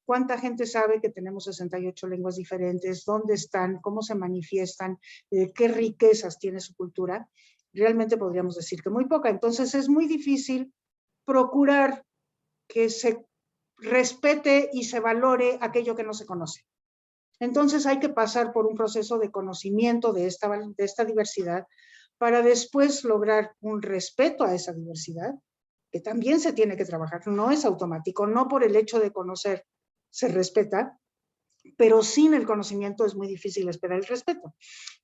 I: cuánta gente sabe que tenemos 68 lenguas diferentes, dónde están, cómo se manifiestan, qué riquezas tiene su cultura. Realmente podríamos decir que muy poca. Entonces es muy difícil procurar que se respete y se valore aquello que no se conoce. Entonces hay que pasar por un proceso de conocimiento de esta diversidad para después lograr un respeto a esa diversidad, que también se tiene que trabajar, no es automático, no por el hecho de conocer se respeta, pero sin el conocimiento es muy difícil esperar el respeto.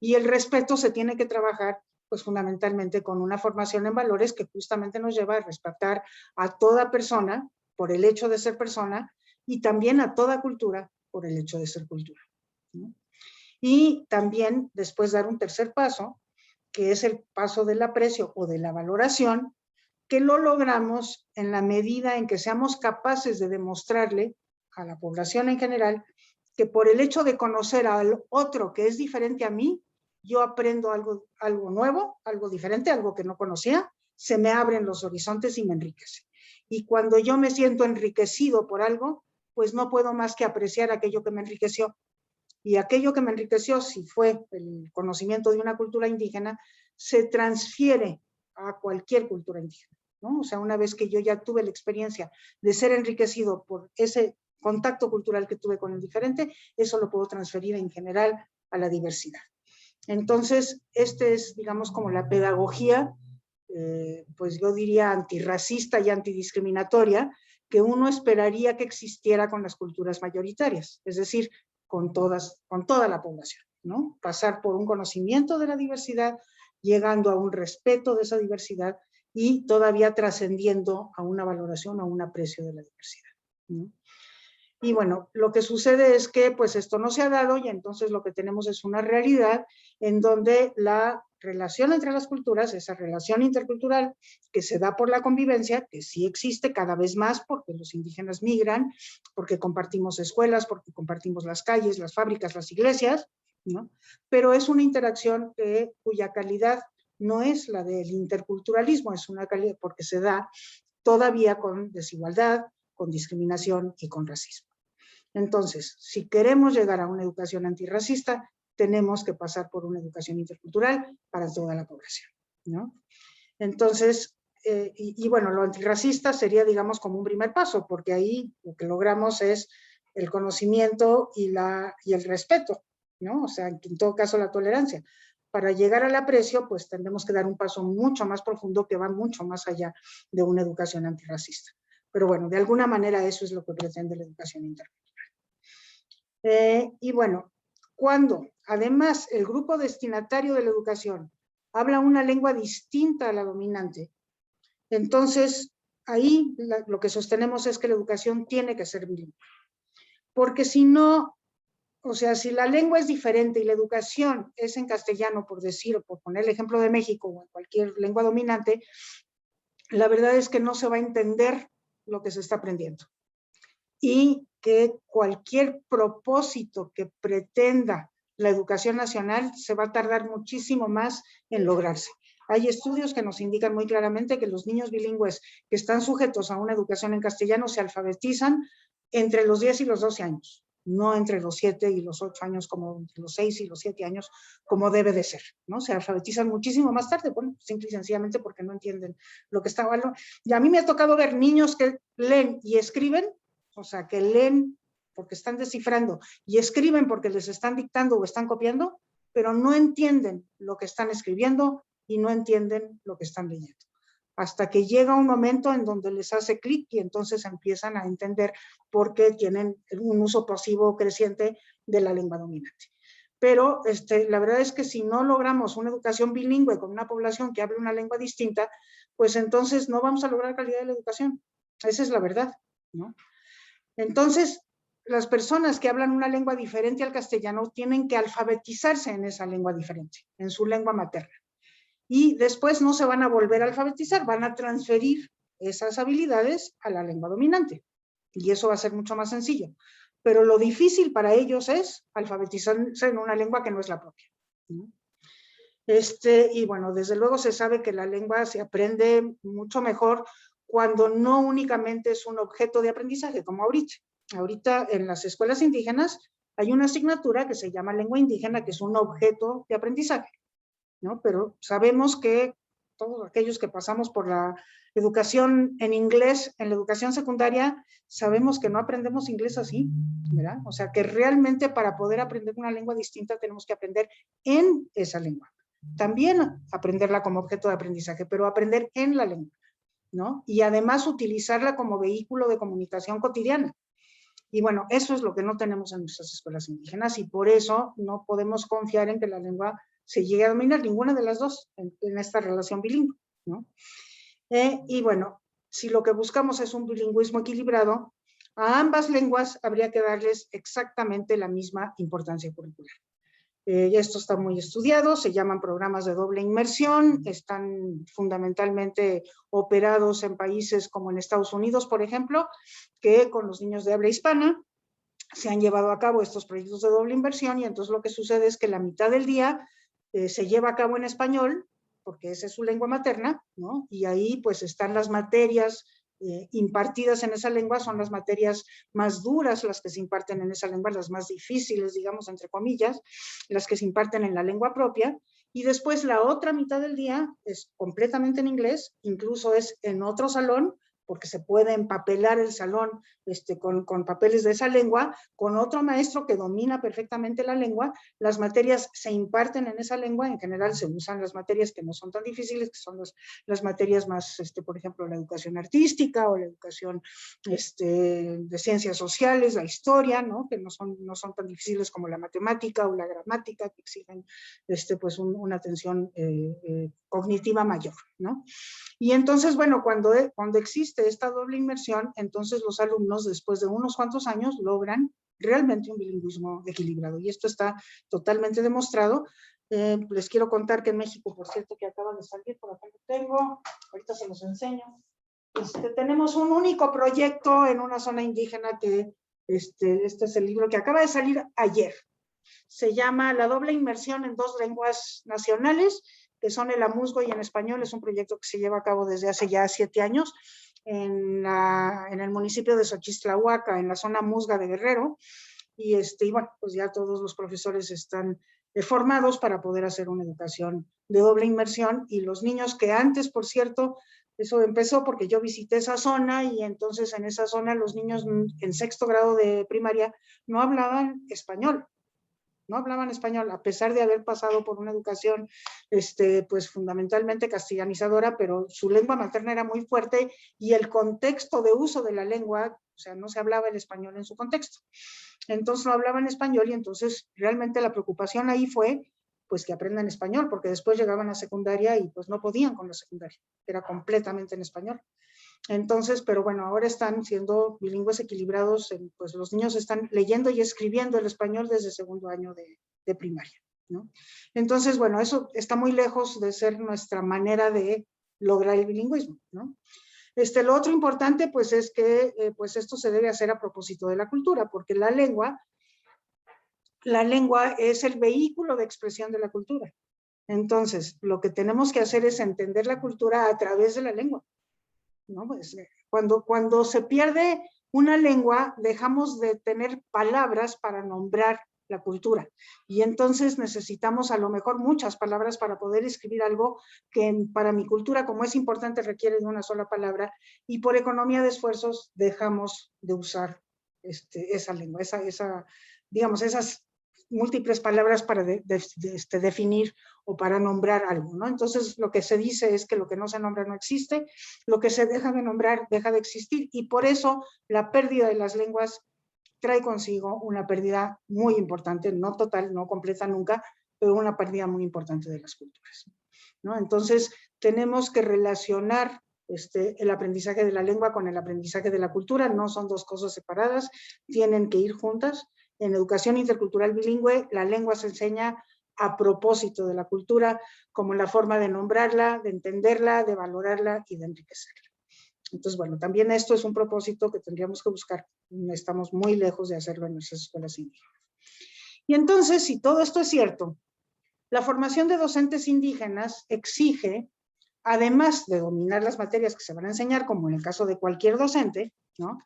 I: Y el respeto se tiene que trabajar pues fundamentalmente con una formación en valores que justamente nos lleva a respetar a toda persona por el hecho de ser persona y también a toda cultura por el hecho de ser cultura, ¿no? Y también después dar un tercer paso, que es el paso del aprecio o de la valoración, que lo logramos en la medida en que seamos capaces de demostrarle a la población en general que por el hecho de conocer al otro que es diferente a mí, yo aprendo algo nuevo, algo diferente, algo que no conocía, se me abren los horizontes y me enriquece. Y cuando yo me siento enriquecido por algo, pues no puedo más que apreciar aquello que me enriqueció. Y aquello que me enriqueció, si fue el conocimiento de una cultura indígena, se transfiere a cualquier cultura indígena, ¿no? O sea, una vez que yo ya tuve la experiencia de ser enriquecido por ese contacto cultural que tuve con el diferente, eso lo puedo transferir en general a la diversidad. Entonces, es, digamos, como la pedagogía, pues yo diría antirracista y antidiscriminatoria, que uno esperaría que existiera con las culturas mayoritarias, es decir, con toda la población, ¿no? Pasar por un conocimiento de la diversidad, llegando a un respeto de esa diversidad y todavía trascendiendo a una valoración, a un aprecio de la diversidad, ¿no? Y bueno, lo que sucede es que pues esto no se ha dado y entonces lo que tenemos es una realidad en donde la relación entre las culturas, esa relación intercultural que se da por la convivencia, que sí existe cada vez más porque los indígenas migran, porque compartimos escuelas, porque compartimos las calles, las fábricas, las iglesias, ¿no? Pero es una interacción cuya calidad no es la del interculturalismo, es una calidad porque se da todavía con desigualdad, con discriminación y con racismo. Entonces, si queremos llegar a una educación antirracista, tenemos que pasar por una educación intercultural para toda la población, ¿no? Entonces, bueno, lo antirracista sería, digamos, como un primer paso, porque ahí lo que logramos es el conocimiento y el respeto, ¿no? O sea, en todo caso, la tolerancia. Para llegar al aprecio, pues tendremos que dar un paso mucho más profundo que va mucho más allá de una educación antirracista. Pero bueno, de alguna manera eso es lo que pretende la educación intercultural. Y bueno, cuando además el grupo destinatario de la educación habla una lengua distinta a la dominante, entonces ahí lo que sostenemos es que la educación tiene que ser bilingüe. Porque si no, o sea, si la lengua es diferente y la educación es en castellano, por decir, o por poner el ejemplo de México o en cualquier lengua dominante, la verdad es que no se va a entender lo que se está aprendiendo. Y que cualquier propósito que pretenda la educación nacional se va a tardar muchísimo más en lograrse. Hay estudios que nos indican muy claramente que los niños bilingües que están sujetos a una educación en castellano se alfabetizan entre los 10 y los 12 años, no entre los 7 y los 8 años, como entre los 6 y los 7 años, como debe de ser, ¿no? Se alfabetizan muchísimo más tarde, bueno, simple y sencillamente porque no entienden lo que está hablando. Y a mí me ha tocado ver niños que leen y escriben, o sea, que leen porque están descifrando y escriben porque les están dictando o están copiando, pero no entienden lo que están escribiendo y no entienden lo que están leyendo. Hasta que llega un momento en donde les hace clic y entonces empiezan a entender por qué tienen un uso pasivo creciente de la lengua dominante. Pero la verdad es que si no logramos una educación bilingüe con una población que hable una lengua distinta, pues entonces no vamos a lograr calidad de la educación. Esa es la verdad, ¿no? Entonces, las personas que hablan una lengua diferente al castellano tienen que alfabetizarse en esa lengua diferente, en su lengua materna. Y después no se van a volver a alfabetizar, van a transferir esas habilidades a la lengua dominante. Y eso va a ser mucho más sencillo. Pero lo difícil para ellos es alfabetizarse en una lengua que no es la propia, ¿no? Y bueno, desde luego se sabe que la lengua se aprende mucho mejor cuando no únicamente es un objeto de aprendizaje, como ahorita. Ahorita en las escuelas indígenas hay una asignatura que se llama lengua indígena, que es un objeto de aprendizaje, ¿no? Pero sabemos que todos aquellos que pasamos por la educación en inglés, en la educación secundaria, sabemos que no aprendemos inglés así, ¿verdad? O sea, que realmente para poder aprender una lengua distinta tenemos que aprender en esa lengua. También aprenderla como objeto de aprendizaje, pero aprender en la lengua, ¿no? Y además utilizarla como vehículo de comunicación cotidiana. Y bueno, eso es lo que no tenemos en nuestras escuelas indígenas y por eso no podemos confiar en que la lengua se llegue a dominar, ninguna de las dos en esta relación bilingüe, ¿no? Y bueno, si lo que buscamos es un bilingüismo equilibrado, a ambas lenguas habría que darles exactamente la misma importancia curricular. Esto está muy estudiado, se llaman programas de doble inmersión, están fundamentalmente operados en países como en Estados Unidos, por ejemplo, que con los niños de habla hispana se han llevado a cabo estos proyectos de doble inmersión y entonces lo que sucede es que la mitad del día se lleva a cabo en español, porque esa es su lengua materna, ¿no? Y ahí pues están las materias impartidas en esa lengua, son las materias más duras las que se imparten en esa lengua, las más difíciles, digamos, entre comillas, las que se imparten en la lengua propia, y después la otra mitad del día es completamente en inglés, incluso es en otro salón, porque se puede empapelar el salón con papeles de esa lengua, con otro maestro que domina perfectamente la lengua, las materias se imparten en esa lengua, en general se usan las materias que no son tan difíciles, que son las materias más, por ejemplo, la educación artística o la educación de ciencias sociales, la historia, ¿no? Que no son tan difíciles como la matemática o la gramática, que exigen pues una atención cognitiva mayor, ¿no? Y entonces, bueno, cuando existe esta doble inmersión, entonces los alumnos, después de unos cuantos años, logran realmente un bilingüismo equilibrado. Y esto está totalmente demostrado. Les quiero contar que en México, por cierto, que acaba de salir, por acá lo tengo, ahorita se los enseño. Tenemos un único proyecto en una zona indígena que, este es el libro que acaba de salir ayer. Se llama La doble inmersión en dos lenguas nacionales, que son el amuzgo y en español. Es un proyecto que se lleva a cabo desde hace ya 7 años en el municipio de Xochistlahuaca, en la zona Musga de Guerrero, y bueno, pues ya todos los profesores están formados para poder hacer una educación de doble inmersión, y los niños que antes, por cierto, eso empezó porque yo visité esa zona, y entonces en esa zona los niños en 6º grado de primaria no hablaban español. No hablaban español, a pesar de haber pasado por una educación pues fundamentalmente castellanizadora, pero su lengua materna era muy fuerte y el contexto de uso de la lengua, o sea, no se hablaba el español en su contexto. Entonces no hablaban español, y entonces realmente la preocupación ahí fue pues que aprendan español, porque después llegaban a secundaria y pues no podían con la secundaria, era completamente en español. Entonces, pero bueno, ahora están siendo bilingües equilibrados, pues los niños están leyendo y escribiendo el español desde 2º año de primaria, ¿no? Entonces, bueno, eso está muy lejos de ser nuestra manera de lograr el bilingüismo, ¿no? Lo otro importante, pues, es que pues esto se debe hacer a propósito de la cultura, porque la lengua es el vehículo de expresión de la cultura. Entonces, lo que tenemos que hacer es entender la cultura a través de la lengua, ¿no? Pues, cuando se pierde una lengua, dejamos de tener palabras para nombrar la cultura. Y entonces necesitamos a lo mejor muchas palabras para poder escribir algo que para mi cultura, como es importante, requiere de una sola palabra, y por economía de esfuerzos dejamos de usar esa lengua, digamos, esas múltiples palabras para definir o para nombrar algo, ¿no? Entonces, lo que se dice es que lo que no se nombra no existe, lo que se deja de nombrar deja de existir, y por eso la pérdida de las lenguas trae consigo una pérdida muy importante, no total, no completa nunca, pero una pérdida muy importante de las culturas, ¿no? Entonces, tenemos que relacionar el aprendizaje de la lengua con el aprendizaje de la cultura, no son dos cosas separadas, tienen que ir juntas. En educación intercultural bilingüe, la lengua se enseña a propósito de la cultura, como la forma de nombrarla, de entenderla, de valorarla y de enriquecerla. Entonces, bueno, también esto es un propósito que tendríamos que buscar. Estamos muy lejos de hacerlo en nuestras escuelas indígenas. Y entonces, si todo esto es cierto, la formación de docentes indígenas exige, además de dominar las materias que se van a enseñar, como en el caso de cualquier docente, ¿no?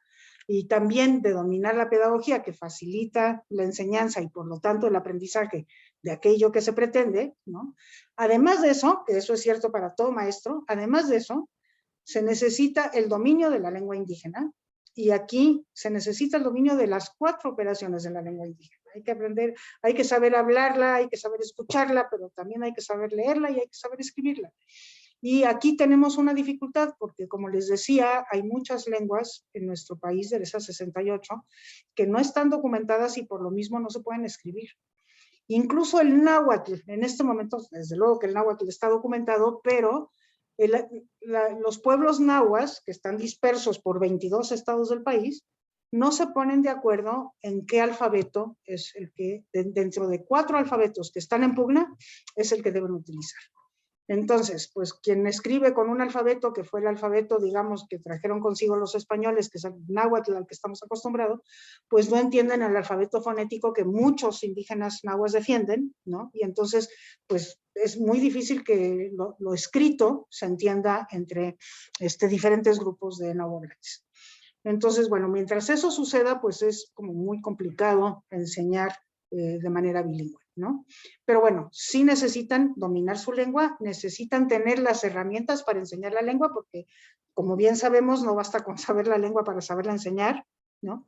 I: Y también de dominar la pedagogía que facilita la enseñanza y por lo tanto el aprendizaje de aquello que se pretende, ¿no? Además de eso, que eso es cierto para todo maestro, además de eso, se necesita el dominio de la lengua indígena, y aquí se necesita el dominio de las 4 operaciones de la lengua indígena. Hay que aprender, hay que saber hablarla, hay que saber escucharla, pero también hay que saber leerla y hay que saber escribirla. Y aquí tenemos una dificultad porque, como les decía, hay muchas lenguas en nuestro país, de esas 68, que no están documentadas y por lo mismo no se pueden escribir. Incluso el náhuatl, en este momento, desde luego que el náhuatl está documentado, pero los pueblos nahuas, que están dispersos por 22 estados del país, no se ponen de acuerdo en qué alfabeto es el que, dentro de 4 alfabetos que están en pugna, es el que deben utilizar. Entonces, pues quien escribe con un alfabeto que fue el alfabeto, digamos, que trajeron consigo los españoles, que es el náhuatl al que estamos acostumbrados, pues no entienden el alfabeto fonético que muchos indígenas nahuas defienden, ¿no? Y entonces, pues es muy difícil que lo escrito se entienda entre diferentes grupos de nahuatl. Entonces, bueno, mientras eso suceda, pues es como muy complicado enseñar de manera bilingüe, ¿no? Pero bueno, sí necesitan dominar su lengua, necesitan tener las herramientas para enseñar la lengua, porque como bien sabemos, no basta con saber la lengua para saberla enseñar, ¿no?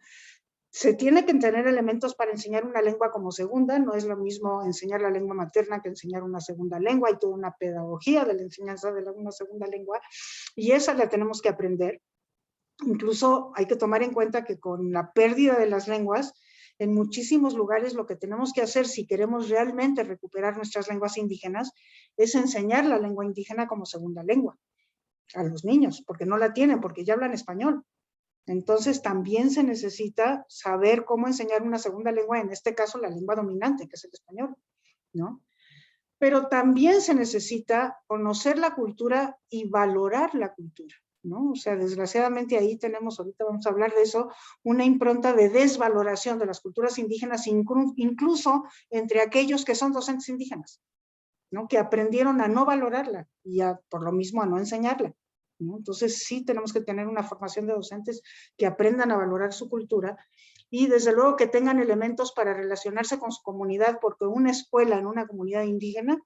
I: Se tiene que tener elementos para enseñar una lengua como segunda, no es lo mismo enseñar la lengua materna que enseñar una segunda lengua, hay toda una pedagogía de la enseñanza de una segunda lengua, y esa la tenemos que aprender. Incluso hay que tomar en cuenta que con la pérdida de las lenguas, en muchísimos lugares lo que tenemos que hacer si queremos realmente recuperar nuestras lenguas indígenas es enseñar la lengua indígena como segunda lengua a los niños, porque no la tienen, porque ya hablan español. Entonces también se necesita saber cómo enseñar una segunda lengua, en este caso la lengua dominante, que es el español, ¿no? Pero también se necesita conocer la cultura y valorar la cultura, ¿no? O sea, desgraciadamente ahí tenemos, ahorita vamos a hablar de eso, una impronta de desvaloración de las culturas indígenas, incluso entre aquellos que son docentes indígenas, ¿no? Que aprendieron a no valorarla y por lo mismo a no enseñarla, ¿no? Entonces sí tenemos que tener una formación de docentes que aprendan a valorar su cultura y desde luego que tengan elementos para relacionarse con su comunidad, porque una escuela en una comunidad indígena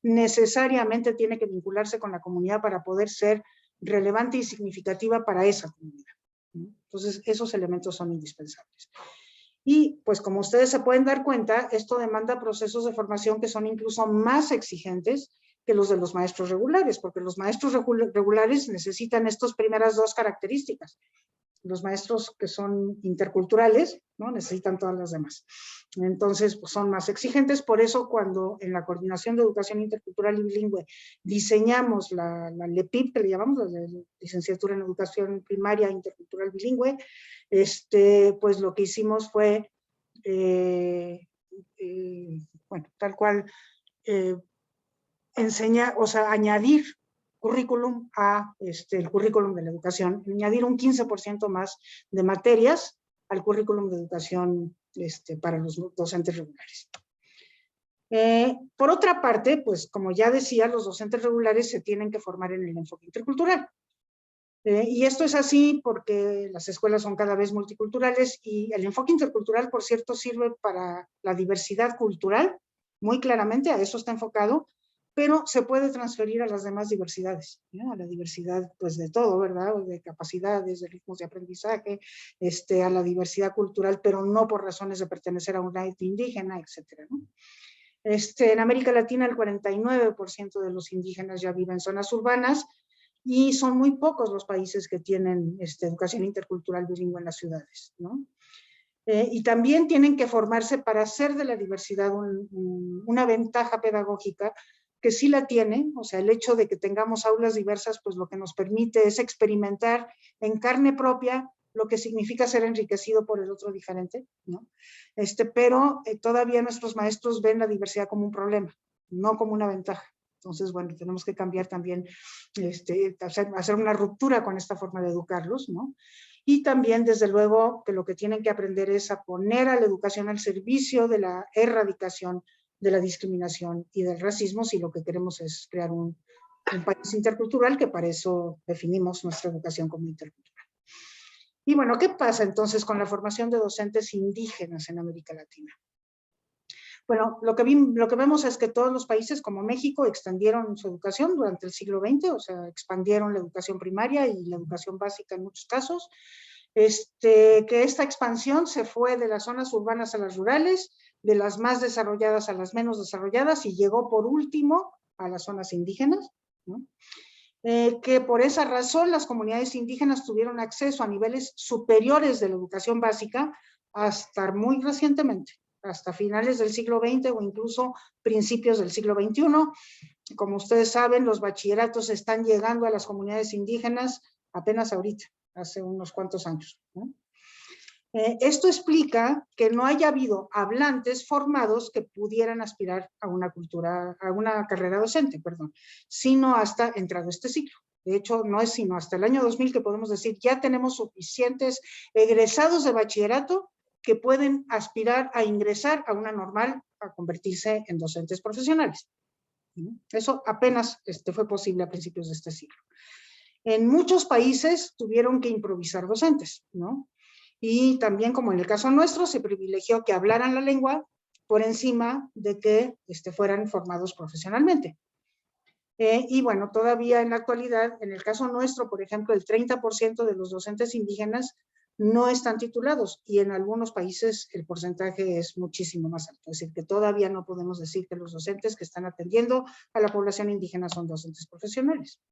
I: necesariamente tiene que vincularse con la comunidad para poder ser relevante y significativa para esa comunidad, ¿no? Entonces, esos elementos son indispensables. Y, pues, como ustedes se pueden dar cuenta, esto demanda procesos de formación que son incluso más exigentes que los de los maestros regulares, porque los maestros regulares necesitan estas primeras 2 características. Los maestros que son interculturales, ¿no? Necesitan todas las demás. Entonces, pues son más exigentes. Por eso, cuando en la Coordinación de Educación Intercultural y Bilingüe diseñamos la LEPIB, que le llamamos, la Licenciatura en Educación Primaria Intercultural Bilingüe, pues lo que hicimos fue, bueno, tal cual, enseñar, o sea, añadir currículum a el currículum de la educación, añadir un 15% más de materias al currículum de educación para los docentes regulares. Por otra parte, pues como ya decía, los docentes regulares se tienen que formar en el enfoque intercultural. Y esto es así porque las escuelas son cada vez multiculturales y el enfoque intercultural, por cierto, sirve para la diversidad cultural, muy claramente, a eso está enfocado, pero se puede transferir a las demás diversidades, ¿no? A la diversidad pues de todo, ¿verdad? De capacidades, de ritmos de aprendizaje, a la diversidad cultural, pero no por razones de pertenecer a una etnia indígena, etcétera, ¿no? En América Latina el 49% de los indígenas ya viven en zonas urbanas y son muy pocos los países que tienen educación intercultural bilingüe en las ciudades, ¿no? Y también tienen que formarse para hacer de la diversidad una ventaja pedagógica que sí la tiene, o sea, el hecho de que tengamos aulas diversas, pues lo que nos permite es experimentar en carne propia lo que significa ser enriquecido por el otro diferente, ¿no? Pero todavía nuestros maestros ven la diversidad como un problema, no como una ventaja. Entonces, bueno, tenemos que cambiar también, hacer una ruptura con esta forma de educarlos, ¿no? Y también, desde luego, que lo que tienen que aprender es a poner a la educación al servicio de la erradicación de la discriminación y del racismo, si lo que queremos es crear un país intercultural, que para eso definimos nuestra educación como intercultural. Y bueno, ¿qué pasa entonces con la formación de docentes indígenas en América Latina? Bueno, lo que vemos es que todos los países como México extendieron su educación durante el siglo XX, o sea, expandieron la educación primaria y la educación básica en muchos casos. Que esta expansión se fue de las zonas urbanas a las rurales, de las más desarrolladas a las menos desarrolladas y llegó por último a las zonas indígenas, ¿no? Que por esa razón las comunidades indígenas tuvieron acceso a niveles superiores de la educación básica hasta muy recientemente, hasta finales del siglo XX o incluso principios del siglo XXI. Como ustedes saben, los bachilleratos están llegando a las comunidades indígenas apenas ahorita, hace unos cuantos años, ¿no? Esto explica que no haya habido hablantes formados que pudieran aspirar a una carrera docente, perdón, sino hasta entrado este siglo. De hecho, no es sino hasta el año 2000 que podemos decir ya tenemos suficientes egresados de bachillerato que pueden aspirar a ingresar a una normal, a convertirse en docentes profesionales. Eso apenas fue posible a principios de este siglo. En muchos países tuvieron que improvisar docentes, ¿no? Y también, como en el caso nuestro, se privilegió que hablaran la lengua por encima de que fueran formados profesionalmente. Y bueno, todavía en la actualidad, en el caso nuestro, por ejemplo, el 30% de los docentes indígenas no están titulados y en algunos países el porcentaje es muchísimo más alto. Es decir, que todavía no podemos decir que los docentes que están atendiendo a la población indígena son docentes profesionales.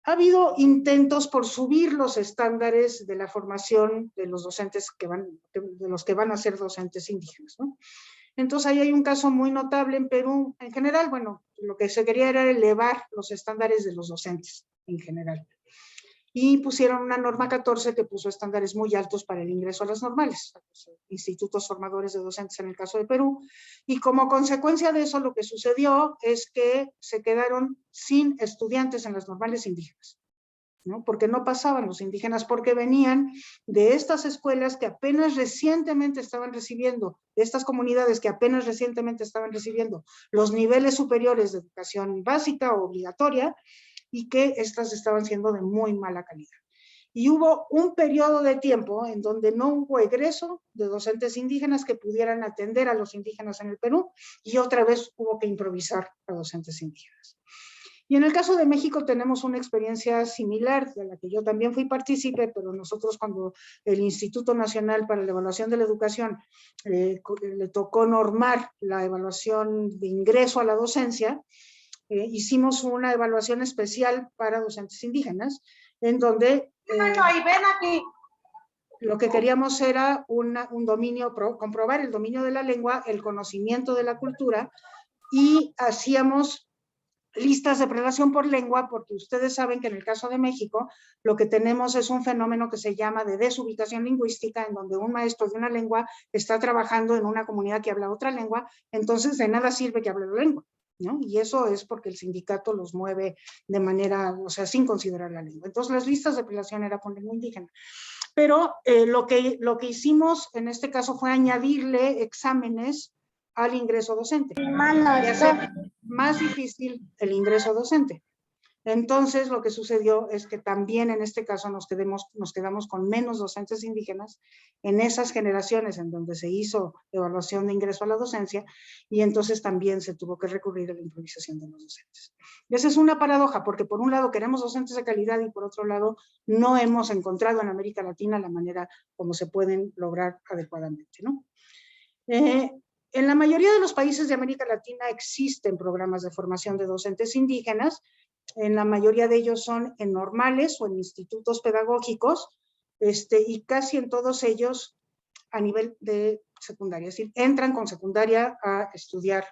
I: Ha habido intentos por subir los estándares de la formación de los docentes de los que van a ser docentes indígenas, ¿no? Entonces ahí hay un caso muy notable en Perú. En general, bueno, lo que se quería era elevar los estándares de los docentes en general. Y pusieron una norma 14 que puso estándares muy altos para el ingreso a las normales, a los institutos formadores de docentes en el caso de Perú. Y como consecuencia de eso, lo que sucedió es que se quedaron sin estudiantes en las normales indígenas, ¿no? Porque no pasaban los indígenas, porque venían de estas escuelas que apenas recientemente estaban recibiendo, de estas comunidades que apenas recientemente estaban recibiendo los niveles superiores de educación básica o obligatoria, y que estas estaban siendo de muy mala calidad. Y hubo un periodo de tiempo en donde no hubo egreso de docentes indígenas que pudieran atender a los indígenas en el Perú, y otra vez hubo que improvisar a docentes indígenas. Y en el caso de México tenemos una experiencia similar, de la que yo también fui partícipe, pero nosotros cuando el Instituto Nacional para la Evaluación de la Educación le tocó normar la evaluación de ingreso a la docencia, hicimos una evaluación especial para docentes indígenas, en donde lo que queríamos era un dominio, comprobar el dominio de la lengua, el conocimiento de la cultura, y hacíamos listas de prelación por lengua, porque ustedes saben que en el caso de México lo que tenemos es un fenómeno que se llama de desubicación lingüística, en donde un maestro de una lengua está trabajando en una comunidad que habla otra lengua, entonces de nada sirve que hable la lengua, ¿no? Y eso es porque el sindicato los mueve de manera, o sea, sin considerar la lengua. Entonces, las listas de apelación eran con lengua indígena. Pero lo que hicimos en este caso fue añadirle exámenes al ingreso docente y hacer más difícil el ingreso docente. Entonces, lo que sucedió es que también en este caso nos quedamos con menos docentes indígenas en esas generaciones en donde se hizo evaluación de ingreso a la docencia, y entonces también se tuvo que recurrir a la improvisación de los docentes. Y esa es una paradoja, porque por un lado queremos docentes de calidad y por otro lado no hemos encontrado en América Latina la manera como se pueden lograr adecuadamente, ¿no? En la mayoría de los países de América Latina existen programas de formación de docentes indígenas. En la mayoría de ellos son en normales o en institutos pedagógicos, y casi en todos ellos a nivel de secundaria, es decir, entran con secundaria a estudiar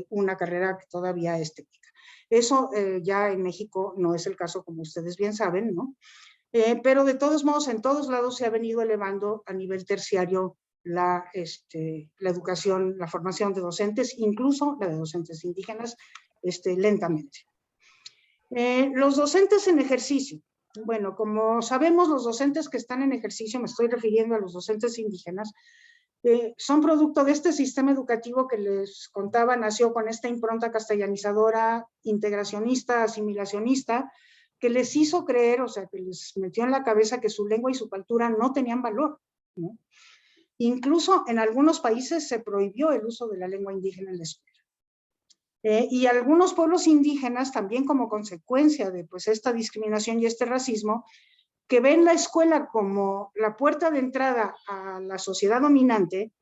I: una carrera que todavía es técnica. Eso ya en México no es el caso, como ustedes bien saben, ¿no? Pero de todos modos, en todos lados se ha venido elevando a nivel terciario la educación, la formación de docentes, incluso la de docentes indígenas, lentamente. Los docentes en ejercicio. Bueno, como sabemos, los docentes que están en ejercicio, me estoy refiriendo a los docentes indígenas, son producto de este sistema educativo que les contaba, nació con esta impronta castellanizadora, integracionista, asimilacionista, que les hizo creer, o sea, que les metió en la cabeza que su lengua y su cultura no tenían valor, ¿no? Incluso en algunos países se prohibió el uso de la lengua indígena en la escuela. Y algunos pueblos indígenas, también como consecuencia de pues, esta discriminación y este racismo, que ven la escuela como la puerta de entrada a la sociedad dominante,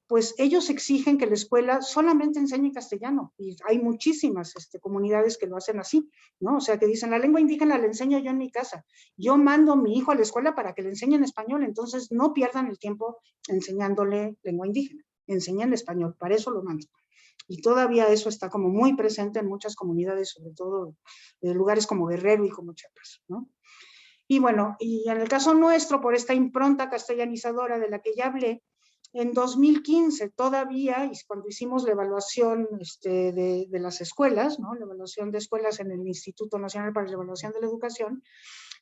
I: pues ellos exigen que la escuela solamente enseñe castellano, y hay muchísimas comunidades que lo hacen así, ¿no? O sea, que dicen, la lengua indígena la enseño yo en mi casa, yo mando a mi hijo a la escuela para que le enseñen español, entonces no pierdan el tiempo enseñándole lengua indígena, enseñen español, para eso lo mando. Y todavía eso está como muy presente en muchas comunidades, sobre todo en lugares como Guerrero y como Chiapas, ¿no? Y bueno, y en el caso nuestro, por esta impronta castellanizadora de la que ya hablé, en 2015 todavía, y cuando hicimos la evaluación de las escuelas, ¿no? La evaluación de escuelas en el Instituto Nacional para la Evaluación de la Educación,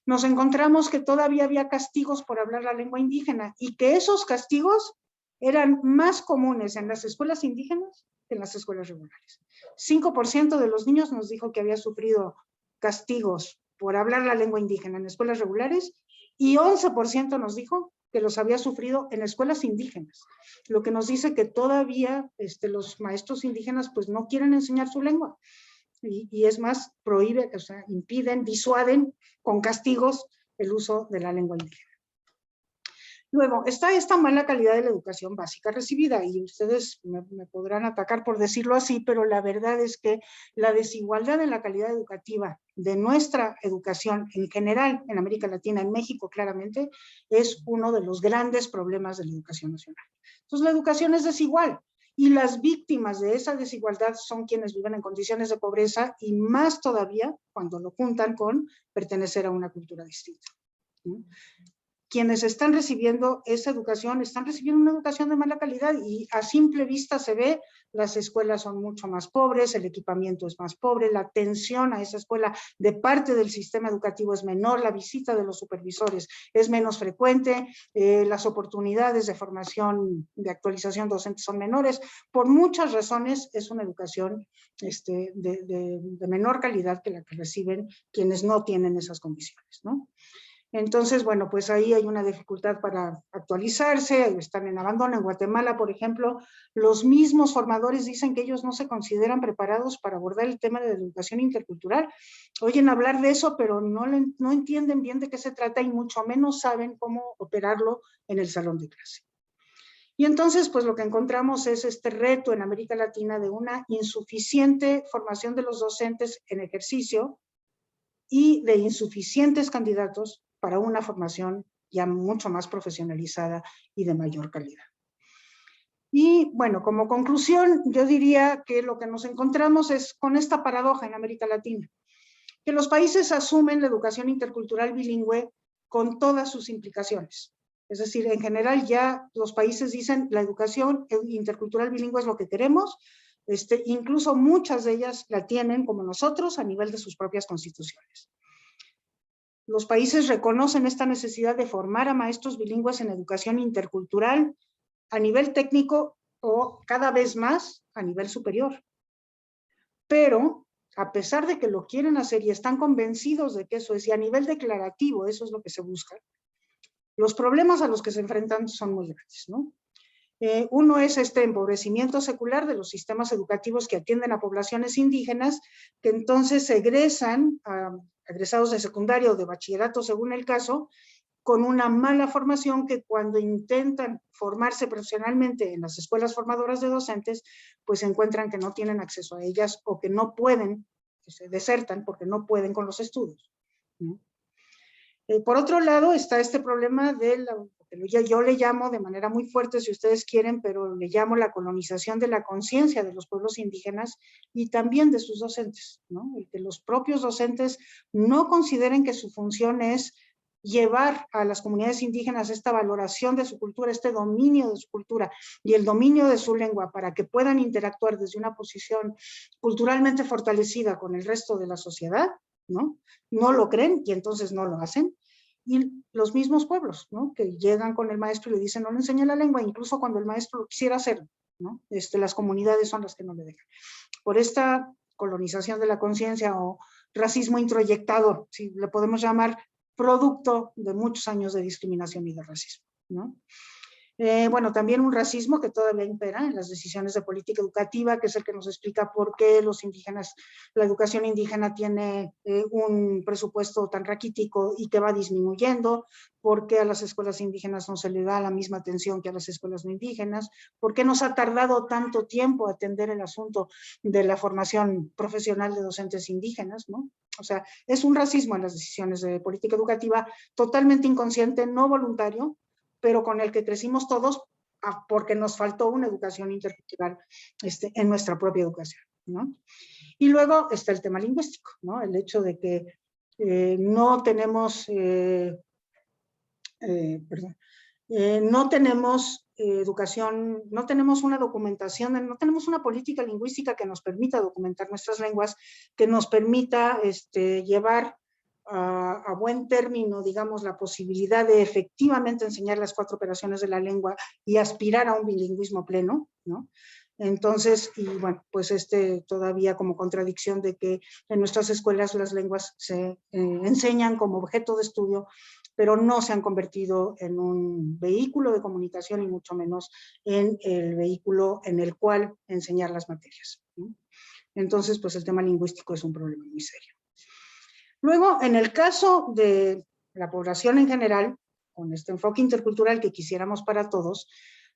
I: nos encontramos que todavía había castigos por hablar la lengua indígena y que esos castigos eran más comunes en las escuelas indígenas que en las escuelas regulares. 5% de los niños nos dijo que había sufrido castigos por hablar la lengua indígena en escuelas regulares y 11% nos dijo que los había sufrido en escuelas indígenas, lo que nos dice que todavía los maestros indígenas pues no quieren enseñar su lengua y es más, prohíben, o sea, impiden, disuaden con castigos el uso de la lengua indígena. Luego, está esta mala calidad de la educación básica recibida, y ustedes me podrán atacar por decirlo así, pero la verdad es que la desigualdad en la calidad educativa de nuestra educación en general, en América Latina, en México claramente, es uno de los grandes problemas de la educación nacional. Entonces, la educación es desigual, y las víctimas de esa desigualdad son quienes viven en condiciones de pobreza, y más todavía cuando lo juntan con pertenecer a una cultura distinta, ¿no? Quienes están recibiendo esa educación, están recibiendo una educación de mala calidad y a simple vista se ve, las escuelas son mucho más pobres, el equipamiento es más pobre, la atención a esa escuela de parte del sistema educativo es menor, la visita de los supervisores es menos frecuente, las oportunidades de formación, de actualización docente son menores. Por muchas razones es una educación de menor calidad que la que reciben quienes no tienen esas condiciones, ¿no? Entonces, bueno, pues ahí hay una dificultad para actualizarse, están en abandono. En Guatemala, por ejemplo, los mismos formadores dicen que ellos no se consideran preparados para abordar el tema de la educación intercultural. Oyen hablar de eso, pero no entienden bien de qué se trata y mucho menos saben cómo operarlo en el salón de clase. Y entonces, pues lo que encontramos es este reto en América Latina de una insuficiente formación de los docentes en ejercicio y de insuficientes candidatos para una formación ya mucho más profesionalizada y de mayor calidad. Y bueno, como conclusión, yo diría que lo que nos encontramos es con esta paradoja en América Latina, que los países asumen la educación intercultural bilingüe con todas sus implicaciones. Es decir, en general ya los países dicen la educación intercultural bilingüe es lo que queremos, Incluso muchas de ellas la tienen, como nosotros, a nivel de sus propias constituciones. Los países reconocen esta necesidad de formar a maestros bilingües en educación intercultural a nivel técnico o cada vez más a nivel superior. Pero, a pesar de que lo quieren hacer y están convencidos de que eso es, y a nivel declarativo eso es lo que se busca, los problemas a los que se enfrentan son muy grandes, ¿no? Uno es este empobrecimiento secular de los sistemas educativos que atienden a poblaciones indígenas, que entonces egresan, egresados de secundaria o de bachillerato según el caso, con una mala formación que cuando intentan formarse profesionalmente en las escuelas formadoras de docentes, pues encuentran que no tienen acceso a ellas o que no pueden, que se desertan porque no pueden con los estudios, ¿no? Por otro lado está este problema de yo le llamo de manera muy fuerte si ustedes quieren, pero le llamo la colonización de la conciencia de los pueblos indígenas y también de sus docentes, ¿no? El que los propios docentes no consideren que su función es llevar a las comunidades indígenas esta valoración de su cultura, este dominio de su cultura y el dominio de su lengua para que puedan interactuar desde una posición culturalmente fortalecida con el resto de la sociedad, ¿no? No lo creen y entonces no lo hacen. Y los mismos pueblos, ¿no? Que llegan con el maestro y le dicen no le enseñe la lengua, incluso cuando el maestro lo quisiera hacer, ¿no? Las comunidades son las que no le dejan. Por esta colonización de la conciencia o racismo introyectado, si le podemos llamar, producto de muchos años de discriminación y de racismo, ¿no? Bueno, también un racismo que todavía impera en las decisiones de política educativa, que es el que nos explica por qué los indígenas, la educación indígena tiene un presupuesto tan raquítico y que va disminuyendo, por qué a las escuelas indígenas no se le da la misma atención que a las escuelas no indígenas, por qué nos ha tardado tanto tiempo atender el asunto de la formación profesional de docentes indígenas, ¿no? O sea, es un racismo en las decisiones de política educativa totalmente inconsciente, no voluntario, pero con el que crecimos todos porque nos faltó una educación intercultural en nuestra propia educación, ¿no? Y luego está el tema lingüístico, ¿no? El hecho de que no tenemos, no tenemos educación, no tenemos una documentación, no tenemos una política lingüística que nos permita documentar nuestras lenguas, que nos permita llevar a buen término, digamos, la posibilidad de efectivamente enseñar las 4 operaciones de la lengua y aspirar a un bilingüismo pleno, ¿no? Entonces, y bueno, pues todavía como contradicción de que en nuestras escuelas las lenguas se enseñan como objeto de estudio, pero no se han convertido en un vehículo de comunicación y mucho menos en el vehículo en el cual enseñar las materias, ¿no? Entonces, pues el tema lingüístico es un problema muy serio. Luego, en el caso de la población en general, con este enfoque intercultural que quisiéramos para todos,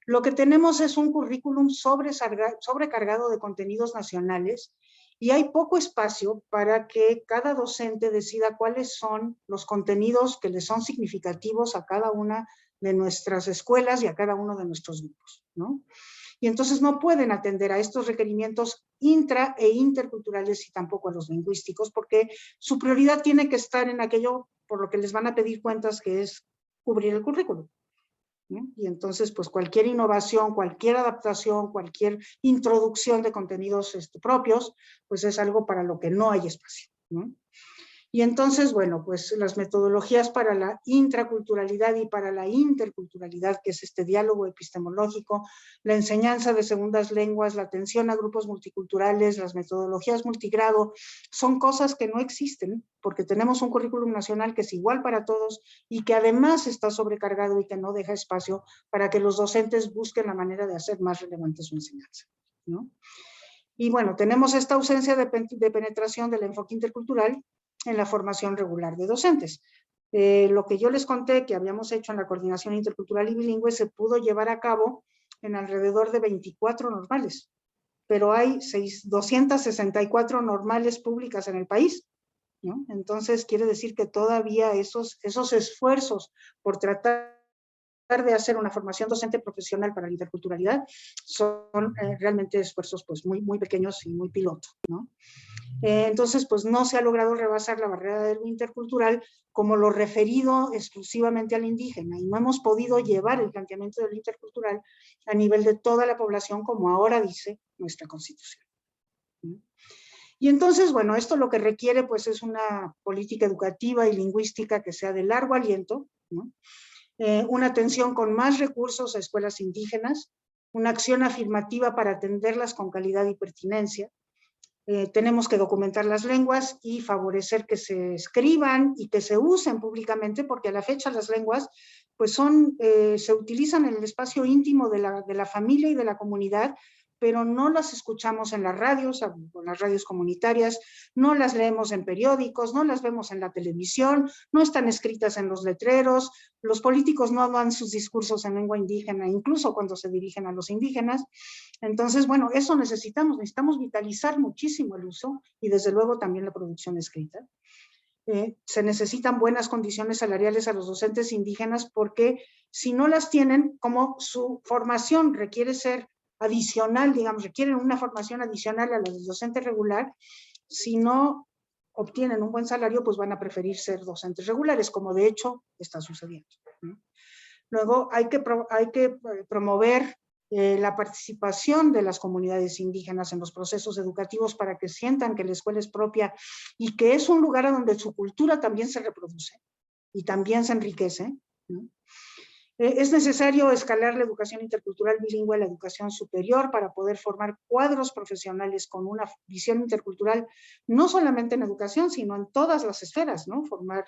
I: lo que tenemos es un currículum sobrecargado de contenidos nacionales y hay poco espacio para que cada docente decida cuáles son los contenidos que le son significativos a cada una de nuestras escuelas y a cada uno de nuestros grupos, ¿no? Y entonces no pueden atender a estos requerimientos intra e interculturales y tampoco a los lingüísticos, porque su prioridad tiene que estar en aquello por lo que les van a pedir cuentas, que es cubrir el currículum, ¿no? Y entonces, pues cualquier innovación, cualquier adaptación, cualquier introducción de contenidos propios, pues es algo para lo que no hay espacio, ¿no? Y entonces, bueno, pues las metodologías para la intraculturalidad y para la interculturalidad, que es este diálogo epistemológico, la enseñanza de segundas lenguas, la atención a grupos multiculturales, las metodologías multigrado, son cosas que no existen porque tenemos un currículum nacional que es igual para todos y que además está sobrecargado y que no deja espacio para que los docentes busquen la manera de hacer más relevante su enseñanza, ¿no? Y bueno, tenemos esta ausencia de penetración del enfoque intercultural en la formación regular de docentes. Lo que yo les conté que habíamos hecho en la coordinación intercultural y bilingüe se pudo llevar a cabo en alrededor de 24 normales, pero hay 264 normales públicas en el país, ¿no? Entonces quiere decir que todavía esos esfuerzos por tratar de hacer una formación docente profesional para la interculturalidad son realmente esfuerzos pues muy pequeños y muy piloto, ¿no? Entonces, pues no se ha logrado rebasar la barrera de lo intercultural como lo referido exclusivamente al indígena, y no hemos podido llevar el planteamiento de lo intercultural a nivel de toda la población como ahora dice nuestra Constitución. Y entonces, bueno, esto lo que requiere pues es una política educativa y lingüística que sea de largo aliento, ¿no? Una atención con más recursos a escuelas indígenas, una acción afirmativa para atenderlas con calidad y pertinencia. Tenemos que documentar las lenguas y favorecer que se escriban y que se usen públicamente, porque a la fecha las lenguas pues se utilizan en el espacio íntimo de la familia y de la comunidad, pero no las escuchamos en las radios, o en las radios comunitarias, no las leemos en periódicos, no las vemos en la televisión, no están escritas en los letreros, los políticos no dan sus discursos en lengua indígena, incluso cuando se dirigen a los indígenas. Entonces, bueno, eso necesitamos vitalizar muchísimo el uso y desde luego también la producción escrita. Se necesitan buenas condiciones salariales a los docentes indígenas porque si no las tienen, como su formación requiere ser adicional, digamos, requieren una formación adicional a la del docente regular, si no obtienen un buen salario, pues van a preferir ser docentes regulares, como de hecho está sucediendo, ¿no? Luego hay que promover la participación de las comunidades indígenas en los procesos educativos para que sientan que la escuela es propia y que es un lugar donde su cultura también se reproduce y también se enriquece, ¿no? Es necesario escalar la educación intercultural bilingüe a la educación superior para poder formar cuadros profesionales con una visión intercultural, no solamente en educación, sino en todas las esferas, ¿no? Formar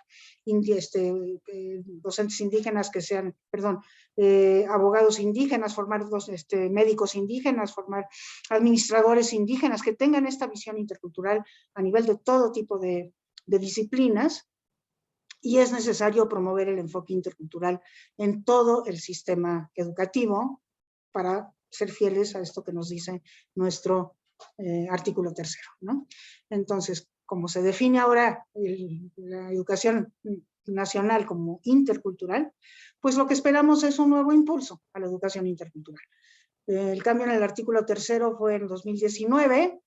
I: docentes indígenas que sean, abogados indígenas, formar médicos indígenas, formar administradores indígenas que tengan esta visión intercultural a nivel de todo tipo de disciplinas. Y es necesario promover el enfoque intercultural en todo el sistema educativo para ser fieles a esto que nos dice nuestro artículo 3, ¿no? Entonces, como se define ahora la educación nacional como intercultural, pues lo que esperamos es un nuevo impulso a la educación intercultural. El cambio en el artículo 3 fue en 2019,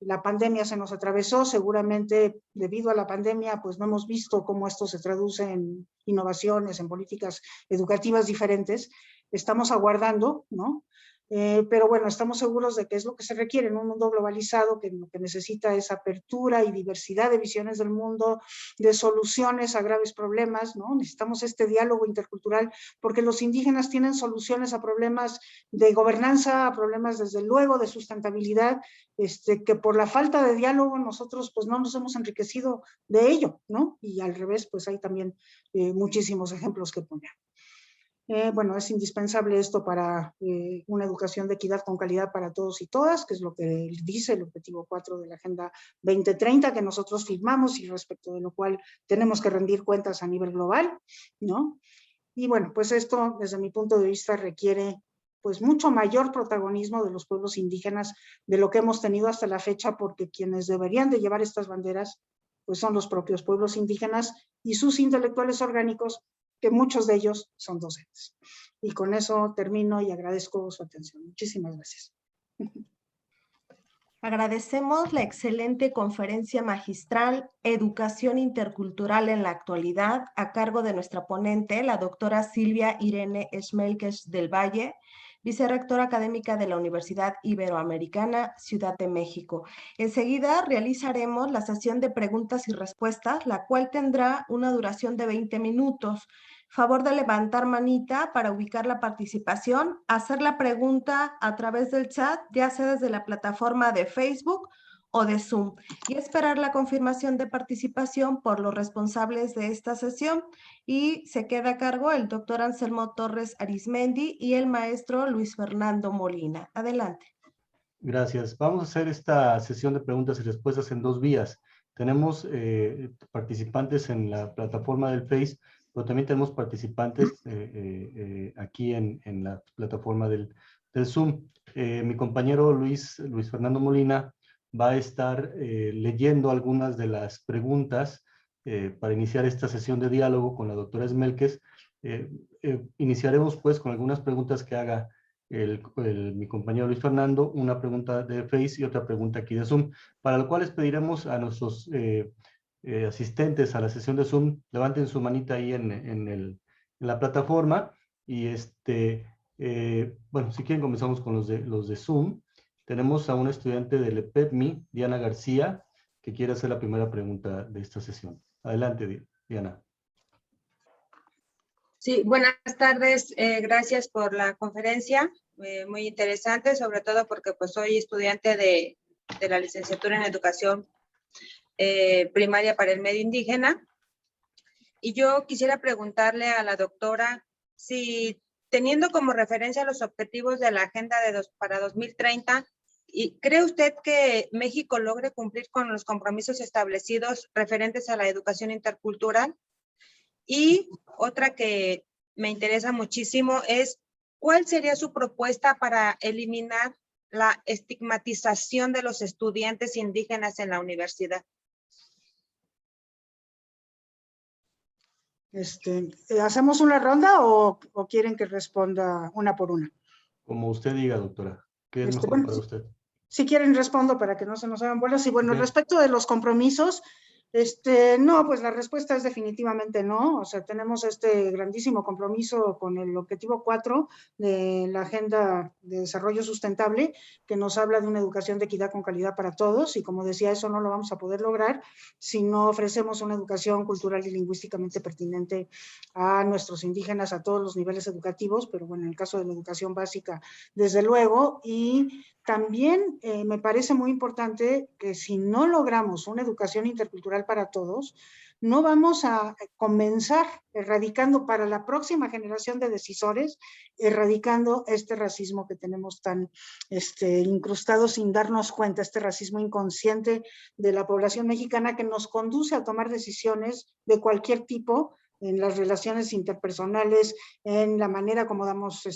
I: la pandemia se nos atravesó, seguramente debido a la pandemia pues no hemos visto cómo esto se traduce en innovaciones, en políticas educativas diferentes, estamos aguardando, ¿no? Pero bueno, estamos seguros de que es lo que se requiere en un mundo globalizado, que lo que necesita es apertura y diversidad de visiones del mundo, de soluciones a graves problemas, ¿no? Necesitamos este diálogo intercultural, porque los indígenas tienen soluciones a problemas de gobernanza, a problemas desde luego de sustentabilidad, que por la falta de diálogo nosotros pues no nos hemos enriquecido de ello, ¿no? Y al revés, pues hay también muchísimos ejemplos que poner. Bueno, es indispensable esto para una educación de equidad con calidad para todos y todas, que es lo que dice el objetivo 4 de la Agenda 2030, que nosotros firmamos y respecto de lo cual tenemos que rendir cuentas a nivel global, ¿no? Y bueno, pues esto desde mi punto de vista requiere pues mucho mayor protagonismo de los pueblos indígenas de lo que hemos tenido hasta la fecha, porque quienes deberían de llevar estas banderas pues son los propios pueblos indígenas y sus intelectuales orgánicos, que muchos de ellos son docentes. Y con eso termino y agradezco su atención. Muchísimas gracias.
A: Agradecemos la excelente conferencia magistral Educación Intercultural en la Actualidad a cargo de nuestra ponente, la doctora Silvia Irene Schmelkes del Valle, vicerrectora académica de la Universidad Iberoamericana, Ciudad de México. Enseguida realizaremos la sesión de preguntas y respuestas, la cual tendrá una duración de 20 minutos. Favor de levantar manita para ubicar la participación, hacer la pregunta a través del chat, ya sea desde la plataforma de Facebook o de Zoom, y esperar la confirmación de participación por los responsables de esta sesión. Y se queda a cargo el doctor Anselmo Torres Arismendi y el maestro Luis Fernando Molina. Adelante.
H: Gracias. Vamos a hacer esta sesión de preguntas y respuestas en dos vías. Tenemos participantes en la plataforma del Face, pero también tenemos participantes aquí en la plataforma del Zoom. Mi compañero Luis Fernando Molina va a estar leyendo algunas de las preguntas para iniciar esta sesión de diálogo con la doctora Schmelkes, Iniciaremos pues con algunas preguntas que haga mi compañero Luis Fernando, una pregunta de Face y otra pregunta aquí de Zoom, para lo cual les pediremos a nuestros asistentes a la sesión de Zoom, levanten su manita ahí en la plataforma y bueno, si quieren comenzamos con los de Zoom. Tenemos a una estudiante del EPEPMI, Diana García, que quiere hacer la primera pregunta de esta sesión. Adelante, Diana.
J: Sí, buenas tardes. Gracias por la conferencia. Muy interesante, sobre todo porque pues soy estudiante de la licenciatura en educación primaria para el medio indígena. Y yo quisiera preguntarle a la doctora si, teniendo como referencia los objetivos de la Agenda para 2030, ¿cree usted que México logre cumplir con los compromisos establecidos referentes a la educación intercultural? Y otra que me interesa muchísimo es, ¿cuál sería su propuesta para eliminar la estigmatización de los estudiantes indígenas en la universidad?
I: ¿Hacemos una ronda o quieren que responda una por una?
H: Como usted diga, doctora. ¿Qué es mejor para usted?
I: Si quieren respondo para que no se nos hagan bolas. Y bueno,
H: Okay.
I: Respecto de los compromisos, no, pues la respuesta es definitivamente no. O sea, tenemos este grandísimo compromiso con el objetivo 4 de la Agenda de Desarrollo Sustentable, que nos habla de una educación de equidad con calidad para todos, y como decía, eso no lo vamos a poder lograr si no ofrecemos una educación cultural y lingüísticamente pertinente a nuestros indígenas a todos los niveles educativos, pero bueno, en el caso de la educación básica, desde luego. Y también me parece muy importante que si no logramos una educación intercultural para todos, no vamos a comenzar erradicando para la próxima generación de decisores, erradicando este racismo que tenemos tan incrustado sin darnos cuenta, este racismo inconsciente de la población mexicana que nos conduce a tomar decisiones de cualquier tipo en las relaciones interpersonales, en la manera como damos,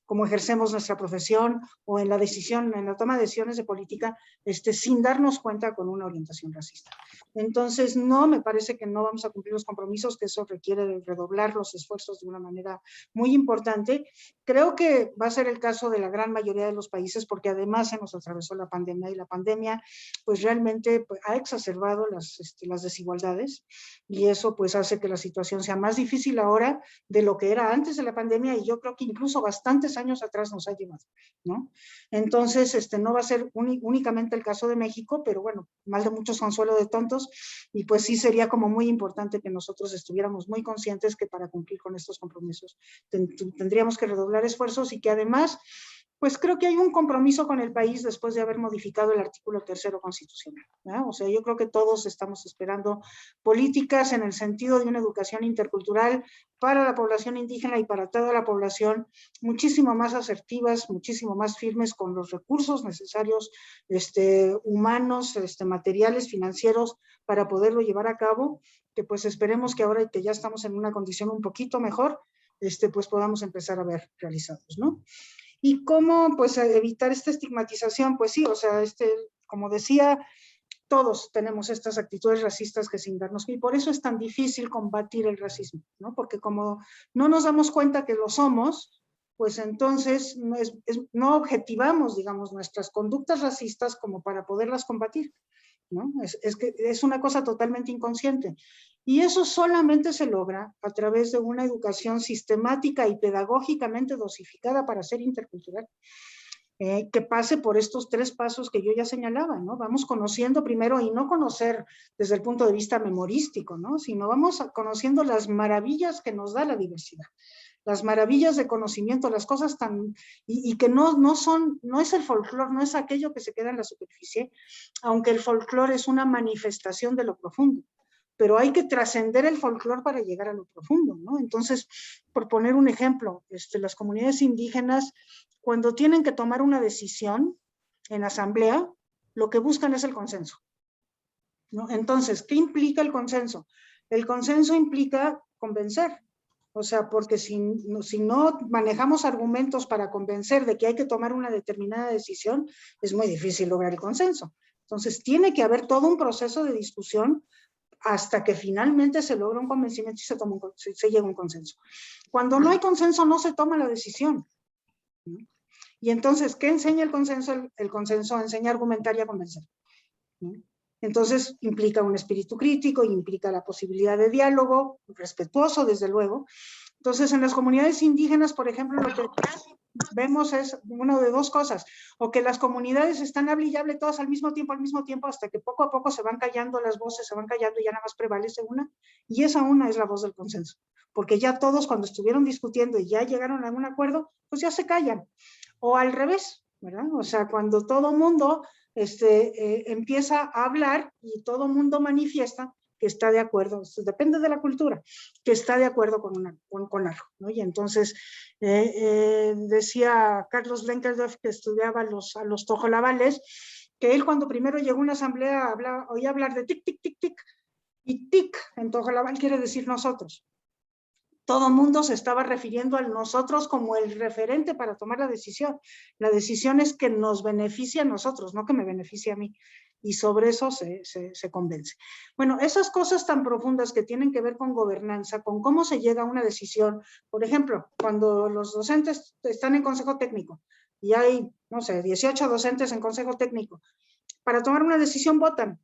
I: como ejercemos nuestra profesión, o en la decisión, en la toma de decisiones de política, sin darnos cuenta con una orientación racista. Entonces, no, me parece que no vamos a cumplir los compromisos, que eso requiere de redoblar los esfuerzos de una manera muy importante. Creo que va a ser el caso de la gran mayoría de los países, porque además se nos atravesó la pandemia, y la pandemia pues realmente ha exacerbado las desigualdades, y eso pues hace que la situación sea más difícil ahora de lo que era antes de la pandemia, y yo creo que incluso bastantes años atrás nos ha llevado, ¿no? Entonces, no va a ser únicamente el caso de México, pero bueno, mal de muchos consuelo de tontos, y pues sí sería como muy importante que nosotros estuviéramos muy conscientes que para cumplir con estos compromisos tendríamos que redoblar esfuerzos, y que además pues creo que hay un compromiso con el país después de haber modificado el artículo 3º constitucional, ¿no? O sea, yo creo que todos estamos esperando políticas en el sentido de una educación intercultural para la población indígena y para toda la población, muchísimo más asertivas, muchísimo más firmes, con los recursos necesarios, humanos, materiales, financieros, para poderlo llevar a cabo, que pues esperemos que ahora que ya estamos en una condición un poquito mejor, pues podamos empezar a ver realizados, ¿no? ¿Y cómo pues evitar esta estigmatización? Pues sí, o sea, como decía, todos tenemos estas actitudes racistas que sin darnos, y por eso es tan difícil combatir el racismo, ¿no? Porque como no nos damos cuenta que lo somos, pues entonces no objetivamos, digamos, nuestras conductas racistas como para poderlas combatir, ¿no? Es que es una cosa totalmente inconsciente. Y eso solamente se logra a través de una educación sistemática y pedagógicamente dosificada para ser intercultural, que pase por estos 3 pasos que yo ya señalaba, ¿no? Vamos conociendo primero, y no conocer desde el punto de vista memorístico, ¿no? Sino vamos conociendo las maravillas que nos da la diversidad, las maravillas de conocimiento, las cosas tan, y que no es el folclore, no es aquello que se queda en la superficie, aunque el folclore es una manifestación de lo profundo, pero hay que trascender el folclore para llegar a lo profundo, ¿no? Entonces, por poner un ejemplo, las comunidades indígenas, cuando tienen que tomar una decisión en asamblea, lo que buscan es el consenso, ¿no? Entonces, ¿qué implica el consenso? El consenso implica convencer. O sea, porque si no manejamos argumentos para convencer de que hay que tomar una determinada decisión, es muy difícil lograr el consenso. Entonces, tiene que haber todo un proceso de discusión hasta que finalmente se logra un convencimiento y se llega a un consenso. Cuando no hay consenso, no se toma la decisión. Y entonces, ¿qué enseña el consenso? El consenso enseña a argumentar y a convencer. Entonces, implica un espíritu crítico, implica la posibilidad de diálogo, respetuoso, desde luego. Entonces, en las comunidades indígenas, por ejemplo, lo que vemos es una de dos cosas, o que las comunidades están hable y hable todas al mismo tiempo, hasta que poco a poco se van callando las voces, se van callando y ya nada más prevalece una, y esa una es la voz del consenso, porque ya todos cuando estuvieron discutiendo y ya llegaron a un acuerdo, pues ya se callan, o al revés, ¿verdad? O sea, cuando todo mundo empieza a hablar y todo mundo manifiesta que está de acuerdo, depende de la cultura, que está de acuerdo con algo, ¿no? Y entonces, decía Carlos Lenkeldorf, que estudiaba a los tojolabales, que él cuando primero llegó a una asamblea oía hablar de tic, tic, tic, tic, y tic en tojolabal quiere decir nosotros. Todo mundo se estaba refiriendo a nosotros como el referente para tomar la decisión. La decisión es que nos beneficie a nosotros, no que me beneficie a mí. Y sobre eso se convence. Bueno, esas cosas tan profundas que tienen que ver con gobernanza, con cómo se llega a una decisión. Por ejemplo, cuando los docentes están en consejo técnico y hay, no sé, 18 docentes en consejo técnico, para tomar una decisión votan.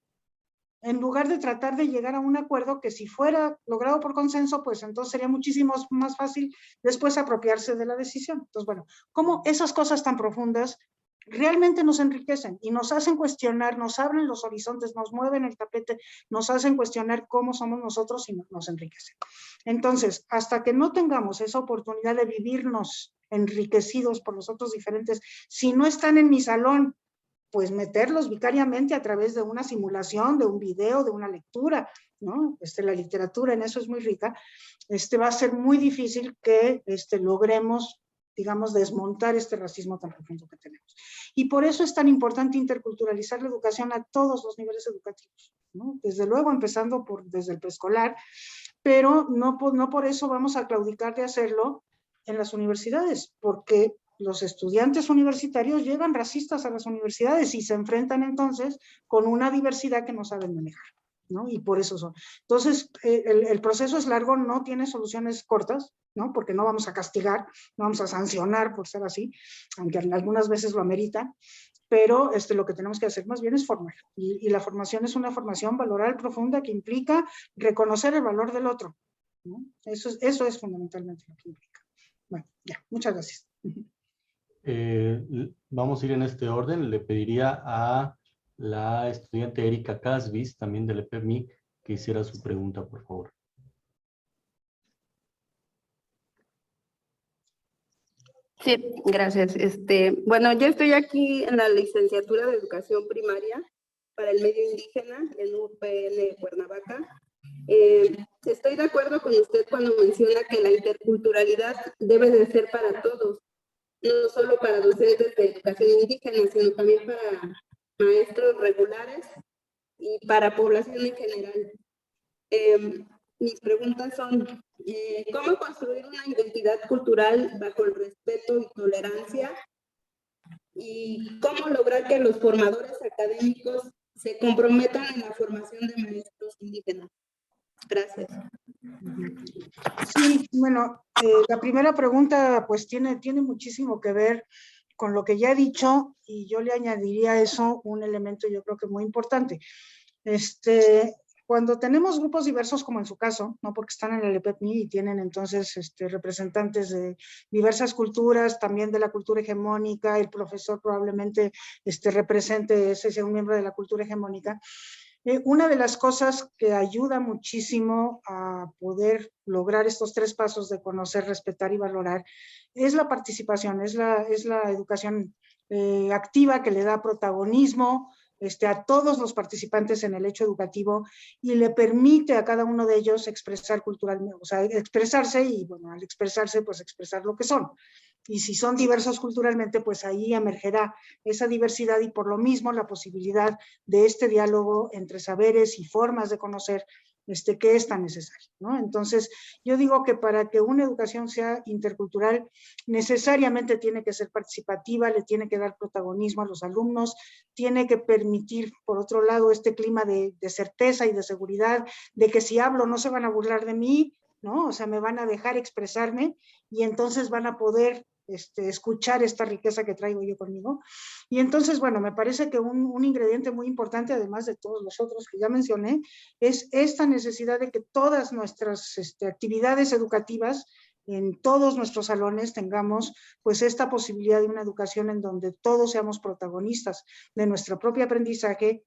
I: En lugar de tratar de llegar a un acuerdo que si fuera logrado por consenso, pues entonces sería muchísimo más fácil después apropiarse de la decisión. Entonces, bueno, cómo esas cosas tan profundas realmente nos enriquecen y nos hacen cuestionar, nos abren los horizontes, nos mueven el tapete, nos hacen cuestionar cómo somos nosotros y nos enriquecen. Entonces, hasta que no tengamos esa oportunidad de vivirnos enriquecidos por los otros diferentes, si no están en mi salón, pues meterlos vicariamente a través de una simulación, de un video, de una lectura, ¿no? La literatura en eso es muy rica. Va a ser muy difícil que logremos, digamos, desmontar este racismo tan profundo que tenemos. Y por eso es tan importante interculturalizar la educación a todos los niveles educativos, ¿no? Desde luego, empezando desde el preescolar, pero no por eso vamos a claudicar de hacerlo en las universidades, porque los estudiantes universitarios llegan racistas a las universidades y se enfrentan entonces con una diversidad que no saben manejar, ¿no? Y por eso son. Entonces, el proceso es largo, no tiene soluciones cortas, ¿no? Porque no vamos a castigar, no vamos a sancionar por ser así, aunque algunas veces lo amerita, pero lo que tenemos que hacer más bien es formar. Y la formación es una formación valoral profunda que implica reconocer el valor del otro, ¿no? Eso es fundamentalmente lo que implica. Bueno, ya, muchas gracias.
H: Vamos a ir en este orden. Le pediría a la estudiante Erika Casvis, también del EPEMI, que hiciera su pregunta, por favor.
K: Sí, gracias. Bueno, yo estoy aquí en la licenciatura de Educación Primaria para el medio indígena en UPN Cuernavaca. Estoy de acuerdo con usted cuando menciona que la interculturalidad debe de ser para todos, no solo para docentes de educación indígena, sino también para maestros regulares y para población en general. Mis preguntas son, ¿cómo construir una identidad cultural bajo el respeto y tolerancia? ¿Y cómo lograr que los formadores académicos se comprometan en la formación de maestros indígenas? Gracias.
I: Sí, bueno, la primera pregunta pues tiene muchísimo que ver con lo que ya he dicho y yo le añadiría a eso un elemento yo creo que muy importante. Cuando tenemos grupos diversos, como en su caso, ¿no? Porque están en el EPEPMI y tienen entonces representantes de diversas culturas, también de la cultura hegemónica, el profesor probablemente represente, sea un miembro de la cultura hegemónica. Una de las cosas que ayuda muchísimo a poder lograr estos tres pasos de conocer, respetar y valorar es la participación, es la educación activa que le da protagonismo a todos los participantes en el hecho educativo y le permite a cada uno de ellos expresar culturalmente, o sea, expresarse y, bueno, al expresarse, pues expresar lo que son. Y si son diversos culturalmente, pues ahí emergerá esa diversidad y por lo mismo la posibilidad de este diálogo entre saberes y formas de conocer que es tan necesario, ¿no? Entonces, yo digo que para que una educación sea intercultural, necesariamente tiene que ser participativa, le tiene que dar protagonismo a los alumnos, tiene que permitir, por otro lado, este clima de certeza y de seguridad, de que si hablo no se van a burlar de mí, ¿no? O sea, me van a dejar expresarme y entonces van a poder escuchar esta riqueza que traigo yo conmigo. Y entonces, bueno, me parece que un ingrediente muy importante, además de todos los otros que ya mencioné, es esta necesidad de que todas nuestras actividades educativas en todos nuestros salones tengamos pues esta posibilidad de una educación en donde todos seamos protagonistas de nuestro propio aprendizaje,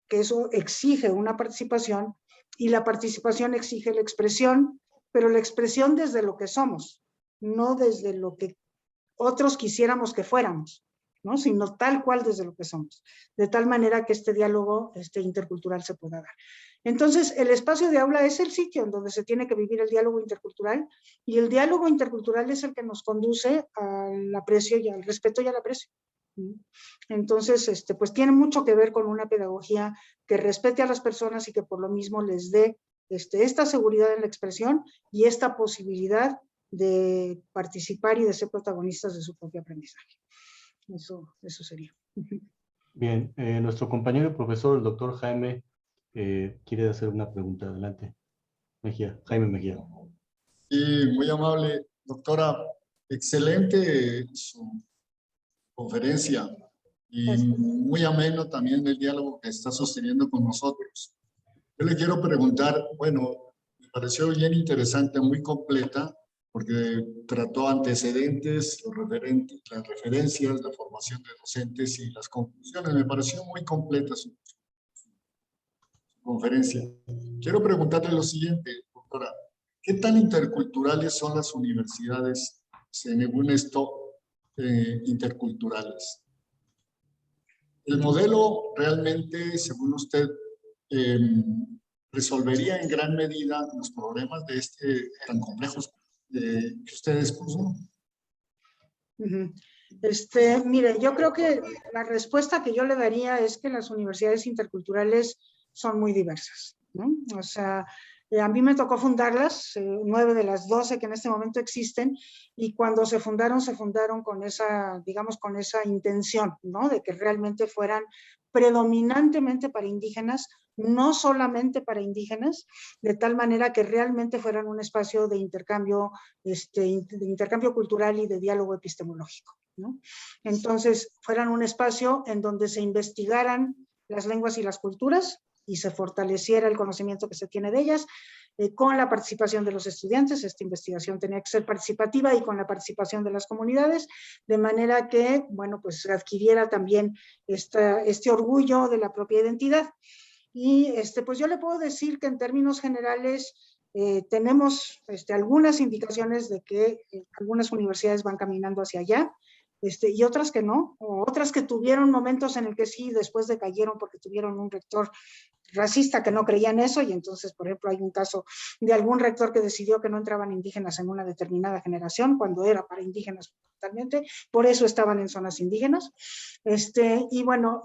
I: que eso exige una participación y la participación exige la expresión, pero la expresión desde lo que somos, no desde lo que otros quisiéramos que fuéramos, ¿no? Sino tal cual desde lo que somos, de tal manera que este diálogo intercultural se pueda dar. Entonces, el espacio de aula es el sitio en donde se tiene que vivir el diálogo intercultural, y el diálogo intercultural es el que nos conduce al aprecio y al respeto y al aprecio. Entonces, pues tiene mucho que ver con una pedagogía que respete a las personas y que por lo mismo les dé esta seguridad en la expresión y esta posibilidad de participar y de ser protagonistas de su propio aprendizaje. Eso sería.
H: Bien, nuestro compañero y profesor, el doctor Jaime, quiere hacer una pregunta. Adelante. Mejía, Jaime Mejía.
L: Sí, muy amable, doctora. Excelente su conferencia y muy ameno también el diálogo que está sosteniendo con nosotros. Yo le quiero preguntar, bueno, me pareció bien interesante, muy completa, porque trató antecedentes, las referencias, la formación de docentes y las conclusiones. Me pareció muy completa su conferencia. Quiero preguntarle lo siguiente, doctora. ¿Qué tan interculturales son las universidades, según esto, interculturales? ¿El modelo realmente, según usted, resolvería en gran medida los problemas de tan complejos que usted expuso?
I: Mire, yo creo que la respuesta que yo le daría es que las universidades interculturales son muy diversas, ¿no? O sea, a mí me tocó fundarlas, 9 de las 12 que en este momento existen, y cuando se fundaron con esa, digamos, con esa intención, ¿no? De que realmente fueran predominantemente para indígenas, no solamente para indígenas, de tal manera que realmente fueran un espacio de intercambio cultural y de diálogo epistemológico, ¿no? Entonces, fueran un espacio en donde se investigaran las lenguas y las culturas y se fortaleciera el conocimiento que se tiene de ellas, con la participación de los estudiantes. Esta investigación tenía que ser participativa y con la participación de las comunidades, de manera que, bueno, pues se adquiriera también este orgullo de la propia identidad. Y pues yo le puedo decir que en términos generales tenemos algunas indicaciones de que algunas universidades van caminando hacia allá, y otras que no, o otras que tuvieron momentos en el que sí, después decayeron porque tuvieron un rector racista que no creía en eso, y entonces, por ejemplo, hay un caso de algún rector que decidió que no entraban indígenas en una determinada generación, cuando era para indígenas totalmente, por eso estaban en zonas indígenas, y bueno,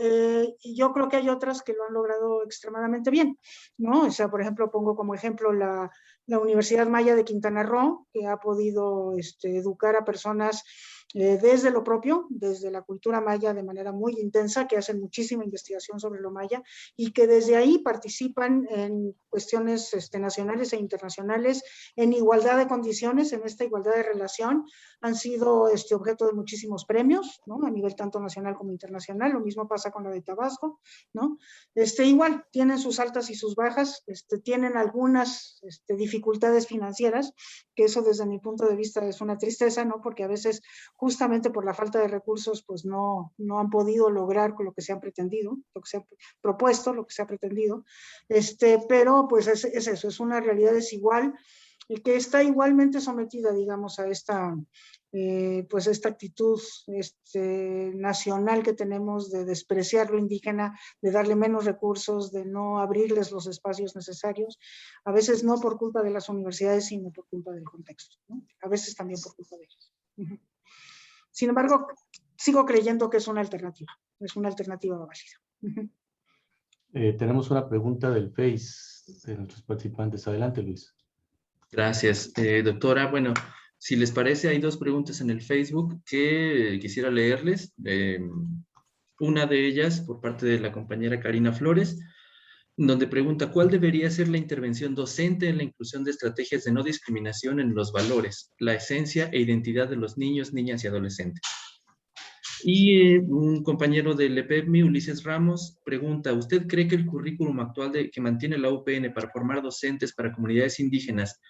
I: yo creo que hay otras que lo han logrado extremadamente bien, ¿no? O sea, por ejemplo, pongo como ejemplo la Universidad Maya de Quintana Roo, que ha podido educar a personas desde lo propio, desde la cultura maya de manera muy intensa, que hacen muchísima investigación sobre lo maya y que desde ahí participan en cuestiones nacionales e internacionales en igualdad de condiciones, en esta igualdad de relación. Han sido objeto de muchísimos premios, ¿no? A nivel tanto nacional como internacional. Lo mismo pasa con la de Tabasco, ¿no? Igual, tienen sus altas y sus bajas, tienen algunas dificultades financieras, que eso desde mi punto de vista es una tristeza, ¿no? Porque a veces justamente por la falta de recursos, pues no han podido lograr con lo que se han pretendido, lo que se ha propuesto, lo que se ha pretendido, pero pues es eso, es una realidad desigual y que está igualmente sometida, digamos, a esta, pues esta actitud nacional que tenemos de despreciar lo indígena, de darle menos recursos, de no abrirles los espacios necesarios, a veces no por culpa de las universidades, sino por culpa del contexto, ¿no? A veces también por culpa de ellos. Sin embargo, sigo creyendo que es una alternativa válida.
H: Tenemos una pregunta del Face de nuestros participantes. Adelante, Luis.
M: Gracias, doctora. Bueno, si les parece, hay dos preguntas en el Facebook que quisiera leerles. Una de ellas por parte de la compañera Karina Flores, donde pregunta: ¿cuál debería ser la intervención docente en la inclusión de estrategias de no discriminación en los valores, la esencia e identidad de los niños, niñas y adolescentes? Y un compañero del EPEPMI, Ulises Ramos, pregunta: ¿usted cree que el currículum actual que mantiene la UPN para formar docentes para comunidades indígenas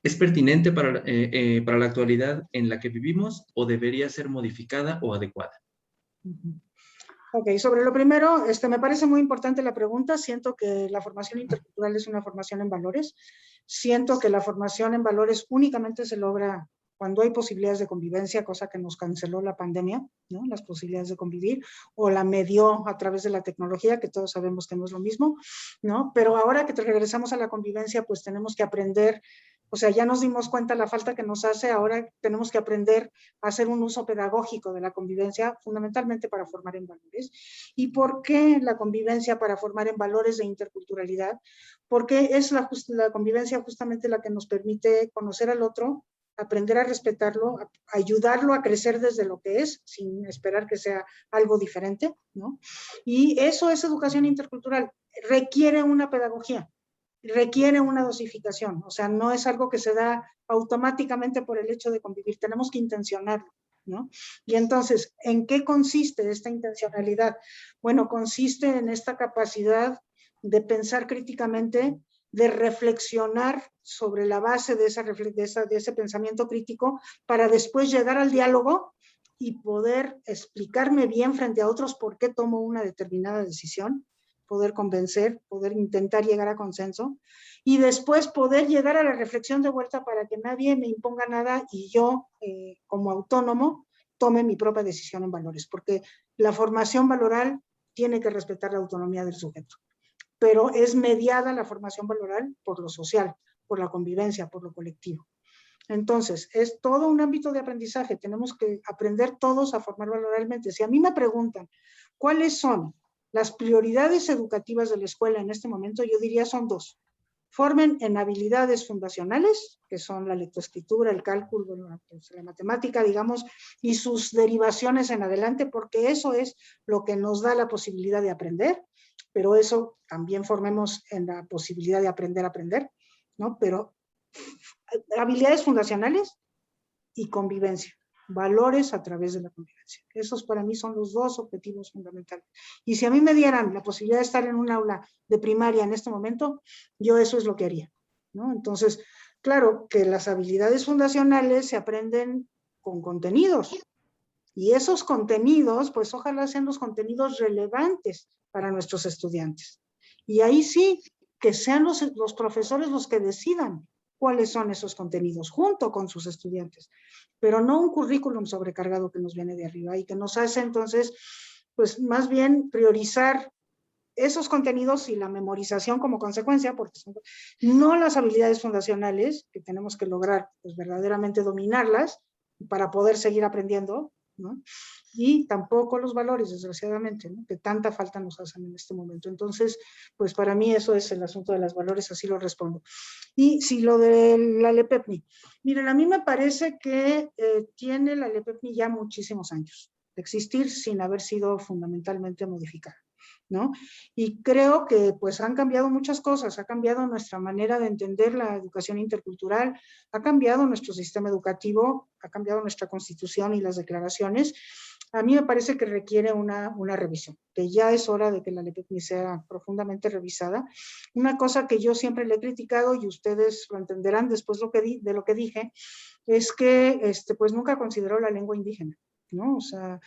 M: es pertinente para la actualidad en la que vivimos o debería ser modificada o adecuada?
I: Ok, sobre lo primero, me parece muy importante la pregunta. Siento que la formación intercultural es una formación en valores. Siento que la formación en valores únicamente se logra cuando hay posibilidades de convivencia, cosa que nos canceló la pandemia, ¿no? Las posibilidades de convivir, o la medió a través de la tecnología, que todos sabemos que no es lo mismo, ¿no? Pero ahora que regresamos a la convivencia, pues tenemos que aprender. O sea, ya nos dimos cuenta la falta que nos hace, ahora tenemos que aprender a hacer un uso pedagógico de la convivencia, fundamentalmente para formar en valores. ¿Y por qué la convivencia para formar en valores de interculturalidad? Porque es la convivencia justamente la que nos permite conocer al otro, aprender a respetarlo, a ayudarlo a crecer desde lo que es, sin esperar que sea algo diferente, ¿no? Y eso es educación intercultural, requiere una pedagogía, requiere una dosificación, o sea, no es algo que se da automáticamente por el hecho de convivir, tenemos que intencionarlo, ¿no? Y entonces, ¿en qué consiste esta intencionalidad? Bueno, consiste en esta capacidad de pensar críticamente, de reflexionar sobre la base de ese pensamiento crítico para después llegar al diálogo y poder explicarme bien frente a otros por qué tomo una determinada decisión, poder convencer, poder intentar llegar a consenso y después poder llegar a la reflexión de vuelta para que nadie me imponga nada y yo, como autónomo, tome mi propia decisión en valores, porque la formación valoral tiene que respetar la autonomía del sujeto, pero es mediada la formación valoral por lo social, por la convivencia, por lo colectivo. Entonces, es todo un ámbito de aprendizaje, tenemos que aprender todos a formar valoralmente. Si a mí me preguntan cuáles son las prioridades educativas de la escuela en este momento, yo diría son dos. Formen en habilidades fundacionales, que son la lectoescritura, el cálculo, la matemática, digamos, y sus derivaciones en adelante, porque eso es lo que nos da la posibilidad de aprender, pero eso también formemos en la posibilidad de aprender a aprender, ¿no? Pero habilidades fundacionales y convivencia. Valores a través de la convivencia. Esos para mí son los dos objetivos fundamentales. Y si a mí me dieran la posibilidad de estar en un aula de primaria en este momento, yo eso es lo que haría, ¿no? Entonces, claro que las habilidades fundacionales se aprenden con contenidos. Y esos contenidos, pues ojalá sean los contenidos relevantes para nuestros estudiantes. Y ahí sí, que sean los profesores los que decidan cuáles son esos contenidos, junto con sus estudiantes, pero no un currículum sobrecargado que nos viene de arriba y que nos hace entonces, pues más bien priorizar esos contenidos y la memorización como consecuencia, porque son no las habilidades fundacionales, que tenemos que lograr pues verdaderamente dominarlas para poder seguir aprendiendo, ¿no? Y tampoco los valores, desgraciadamente, ¿no? Que tanta falta nos hacen en este momento. Entonces, pues para mí eso es el asunto de los valores, así lo respondo. Y si lo de la LEPEPNI, miren, a mí me parece que tiene la LEPEPNI ya muchísimos años de existir sin haber sido fundamentalmente modificada, ¿no? Y creo que pues han cambiado muchas cosas, ha cambiado nuestra manera de entender la educación intercultural, ha cambiado nuestro sistema educativo, ha cambiado nuestra constitución y las declaraciones. A mí me parece que requiere una revisión, que ya es hora de que la LEPEPNI sea profundamente revisada. Una cosa que yo siempre le he criticado, y ustedes lo entenderán después de lo que dije, es que pues nunca consideró la lengua indígena, ¿no? O sea,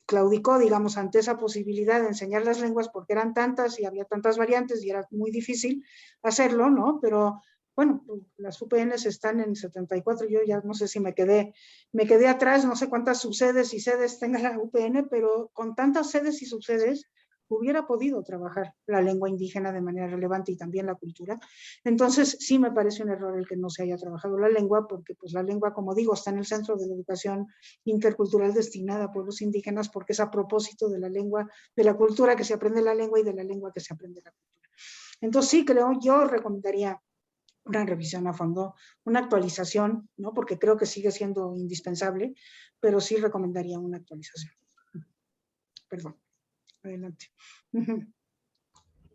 I: claudicó, digamos, ante esa posibilidad de enseñar las lenguas porque eran tantas y había tantas variantes y era muy difícil hacerlo, ¿no? Pero bueno, las UPNs están en 74, yo ya no sé si me quedé atrás, no sé cuántas subsedes y sedes tenga la UPN, pero con tantas sedes y subsedes, hubiera podido trabajar la lengua indígena de manera relevante y también la cultura. Entonces, sí me parece un error el que no se haya trabajado la lengua, porque pues la lengua, como digo, está en el centro de la educación intercultural destinada a pueblos indígenas, porque es a propósito de la lengua, de la cultura que se aprende la lengua y de la lengua que se aprende la cultura. Entonces, sí, yo recomendaría una revisión a fondo, una actualización, ¿no? Porque creo que sigue siendo indispensable, pero sí recomendaría una actualización. Perdón. Adelante.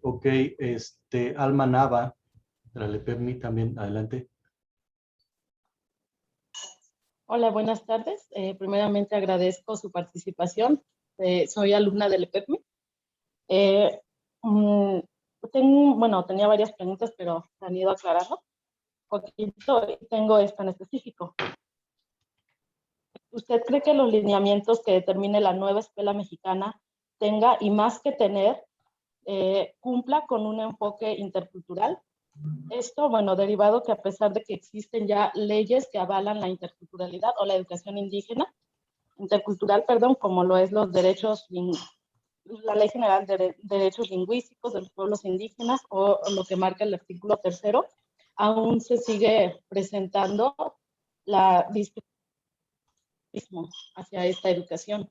H: Ok, Alma Nava, de la LEPEMI también, adelante.
N: Hola, buenas tardes. Primeramente agradezco su participación. Soy alumna del LEPEMI. Tenía varias preguntas, pero se han ido aclarando. Poquito, tengo esta en específico. ¿Usted cree que los lineamientos que determine la nueva escuela mexicana tenga, y más que tener, cumpla con un enfoque intercultural? Esto, derivado que a pesar de que existen ya leyes que avalan la interculturalidad o la educación intercultural, como lo es los derechos, la Ley General de Derechos Lingüísticos de los Pueblos Indígenas o lo que marca el artículo 3º, aún se sigue presentando la discriminación hacia esta educación.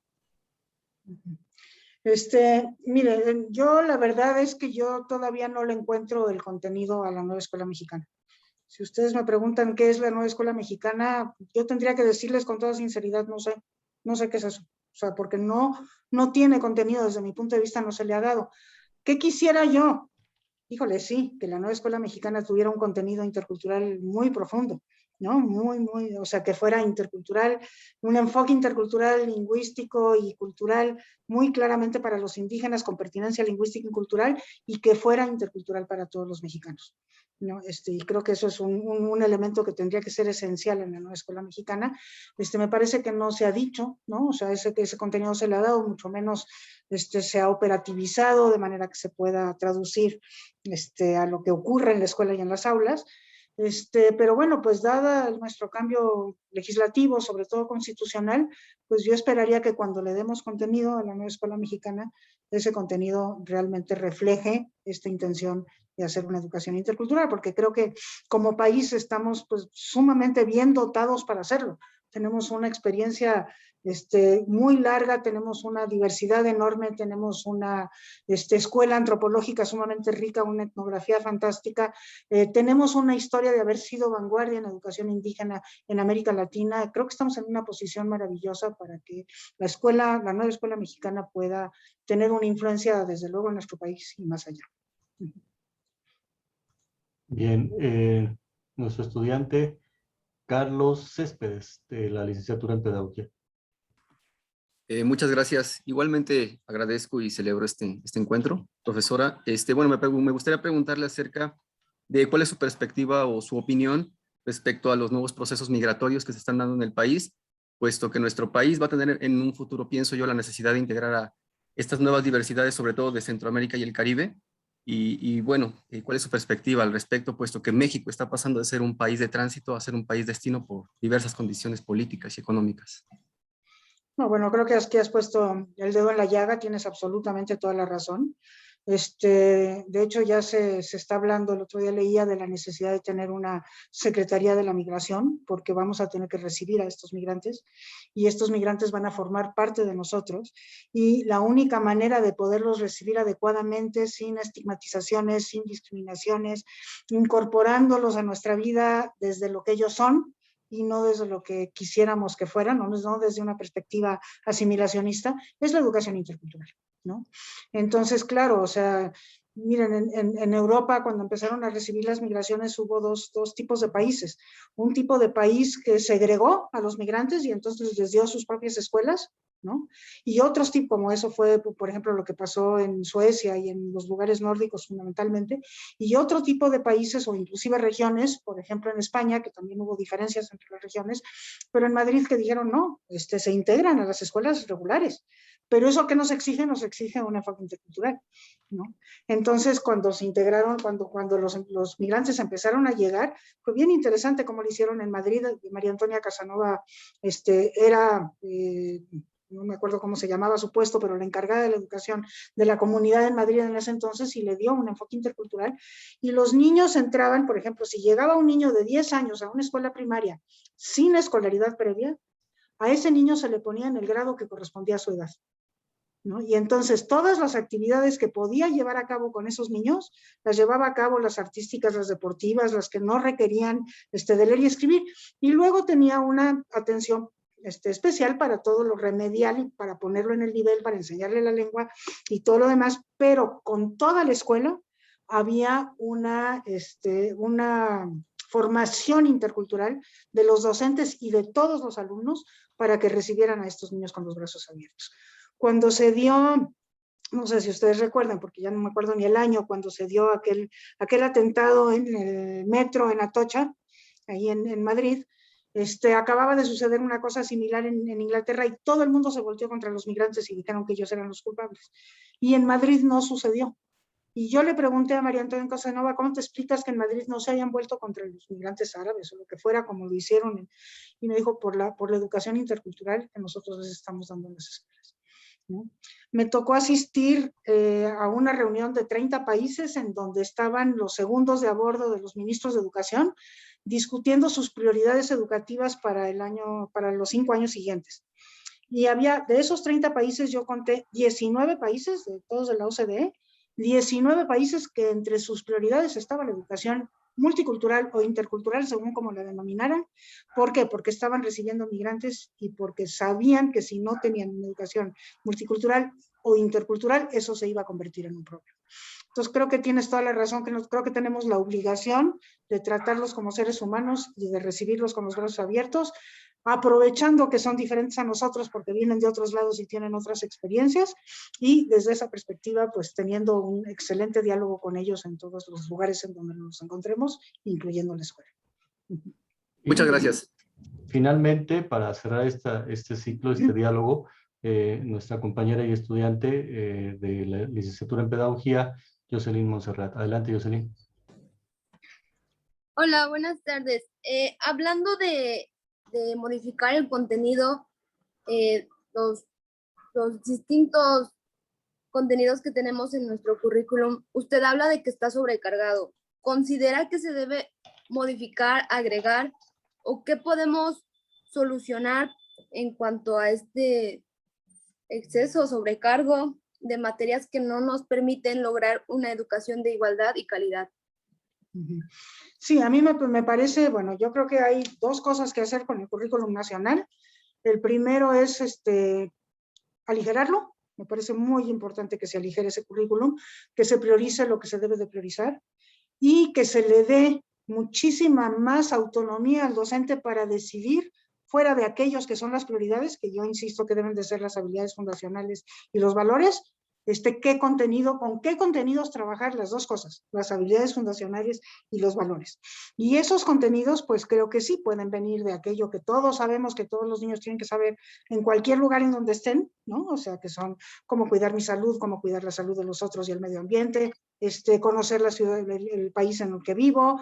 I: Mire, yo la verdad es que yo todavía no le encuentro el contenido a la nueva escuela mexicana. Si ustedes me preguntan qué es la nueva escuela mexicana, yo tendría que decirles con toda sinceridad, no sé qué es eso. O sea, porque no tiene contenido, desde mi punto de vista no se le ha dado. ¿Qué quisiera yo? Híjole, sí, que la nueva escuela mexicana tuviera un contenido intercultural muy profundo, ¿no? O sea, que fuera intercultural, un enfoque intercultural, lingüístico y cultural muy claramente para los indígenas, con pertinencia lingüística y cultural, y que fuera intercultural para todos los mexicanos, ¿no? Y creo que eso es un elemento que tendría que ser esencial en la nueva escuela mexicana. Me parece que no se ha dicho, ¿no? O sea, ese contenido se le ha dado, mucho menos se ha operativizado de manera que se pueda traducir a lo que ocurre en la escuela y en las aulas. Pero bueno, pues dada nuestro cambio legislativo, sobre todo constitucional, pues yo esperaría que cuando le demos contenido a la nueva escuela mexicana, ese contenido realmente refleje esta intención de hacer una educación intercultural, porque creo que como país estamos pues sumamente bien dotados para hacerlo. Tenemos una experiencia muy larga, tenemos una diversidad enorme, tenemos una escuela antropológica sumamente rica, una etnografía fantástica, tenemos una historia de haber sido vanguardia en educación indígena en América Latina. Creo que estamos en una posición maravillosa para que la nueva escuela mexicana pueda tener una influencia desde luego en nuestro país y más allá.
H: Bien, nuestro estudiante Carlos Céspedes, de la licenciatura en Pedagogía.
O: Muchas gracias. Igualmente agradezco y celebro este encuentro. Profesora, me gustaría preguntarle acerca de cuál es su perspectiva o su opinión respecto a los nuevos procesos migratorios que se están dando en el país, puesto que nuestro país va a tener en un futuro, pienso yo, la necesidad de integrar a estas nuevas diversidades, sobre todo de Centroamérica y el Caribe. ¿Cuál es su perspectiva al respecto, puesto que México está pasando de ser un país de tránsito a ser un país destino por diversas condiciones políticas y económicas?
I: No, bueno, creo que aquí has puesto el dedo en la llaga, tienes absolutamente toda la razón. De hecho, ya se está hablando, el otro día leía de la necesidad de tener una Secretaría de la Migración, porque vamos a tener que recibir a estos migrantes, y estos migrantes van a formar parte de nosotros, y la única manera de poderlos recibir adecuadamente, sin estigmatizaciones, sin discriminaciones, incorporándolos a nuestra vida desde lo que ellos son, y no desde lo que quisiéramos que fueran, no desde una perspectiva asimilacionista, es la educación intercultural, ¿no? Entonces, claro, o sea, miren, en Europa cuando empezaron a recibir las migraciones hubo dos tipos de países. Un tipo de país que segregó a los migrantes y entonces les dio sus propias escuelas, ¿no? Y otros tipos, como eso fue, por ejemplo, lo que pasó en Suecia y en los lugares nórdicos fundamentalmente, y otro tipo de países o inclusive regiones, por ejemplo en España, que también hubo diferencias entre las regiones, pero en Madrid que dijeron no, se integran a las escuelas regulares, pero eso que nos exige un enfoque intercultural, ¿no? Entonces, cuando se integraron, cuando los migrantes empezaron a llegar, fue bien interesante cómo lo hicieron en Madrid. María Antonia Casanova era no me acuerdo cómo se llamaba su puesto, pero la encargada de la educación de la comunidad en Madrid en ese entonces, y le dio un enfoque intercultural, y los niños entraban, por ejemplo, si llegaba un niño de 10 años a una escuela primaria sin escolaridad previa, a ese niño se le ponía en el grado que correspondía a su edad, ¿no? Y entonces todas las actividades que podía llevar a cabo con esos niños, las llevaba a cabo, las artísticas, las deportivas, las que no requerían de leer y escribir, y luego tenía una atención especial para todo lo remedial y para ponerlo en el nivel, para enseñarle la lengua y todo lo demás, pero con toda la escuela había una formación intercultural de los docentes y de todos los alumnos para que recibieran a estos niños con los brazos abiertos. Cuando se dio, no sé si ustedes recuerdan, porque ya no me acuerdo ni el año, cuando se dio aquel atentado en el metro en Atocha, ahí en Madrid, acababa de suceder una cosa similar en Inglaterra y todo el mundo se volteó contra los migrantes y dijeron que ellos eran los culpables. Y en Madrid no sucedió. Y yo le pregunté a María Antonia Casanova, ¿cómo te explicas que en Madrid no se hayan vuelto contra los migrantes árabes o lo que fuera, como lo hicieron? Y me dijo, por la educación intercultural que nosotros les estamos dando en las escuelas, ¿no? Me tocó asistir a una reunión de 30 países en donde estaban los segundos de a bordo de los ministros de educación discutiendo sus prioridades educativas para los 5 años siguientes. Y había, de esos 30 países, yo conté 19 países, de todos de la OCDE, 19 países que entre sus prioridades estaba la educación multicultural o intercultural, según como la denominaran. ¿Por qué? Porque estaban recibiendo migrantes y porque sabían que si no tenían una educación multicultural o intercultural, eso se iba a convertir en un problema. Entonces creo que tienes toda la razón, creo que tenemos la obligación de tratarlos como seres humanos y de recibirlos con los brazos abiertos, aprovechando que son diferentes a nosotros porque vienen de otros lados y tienen otras experiencias, y desde esa perspectiva, pues teniendo un excelente diálogo con ellos en todos los lugares en donde nos encontremos, incluyendo la escuela.
O: Muchas gracias.
H: Finalmente, para cerrar este ciclo, este diálogo, nuestra compañera y estudiante de la licenciatura en Pedagogía, Jocelyn Monserrat. Adelante, Jocelyn.
P: Hola, buenas tardes. Hablando de modificar el contenido, los distintos contenidos que tenemos en nuestro currículum, usted habla de que está sobrecargado. ¿Considera que se debe modificar, agregar, o qué podemos solucionar en cuanto a este exceso, sobrecargo de materias que no nos permiten lograr una educación de igualdad y calidad?
I: Sí, a mí me parece, bueno, yo creo que hay dos cosas que hacer con el currículum nacional. El primero es aligerarlo. Me parece muy importante que se aligere ese currículum, que se priorice lo que se debe de priorizar y que se le dé muchísima más autonomía al docente para decidir, fuera de aquellos que son las prioridades, que yo insisto que deben de ser las habilidades fundacionales y los valores, con qué contenidos trabajar, las dos cosas, las habilidades fundacionales y los valores. Y esos contenidos, pues creo que sí pueden venir de aquello que todos sabemos que todos los niños tienen que saber en cualquier lugar en donde estén, ¿no? O sea, que son cómo cuidar mi salud, cómo cuidar la salud de los otros y el medio ambiente, conocer la ciudad, el país en el que vivo,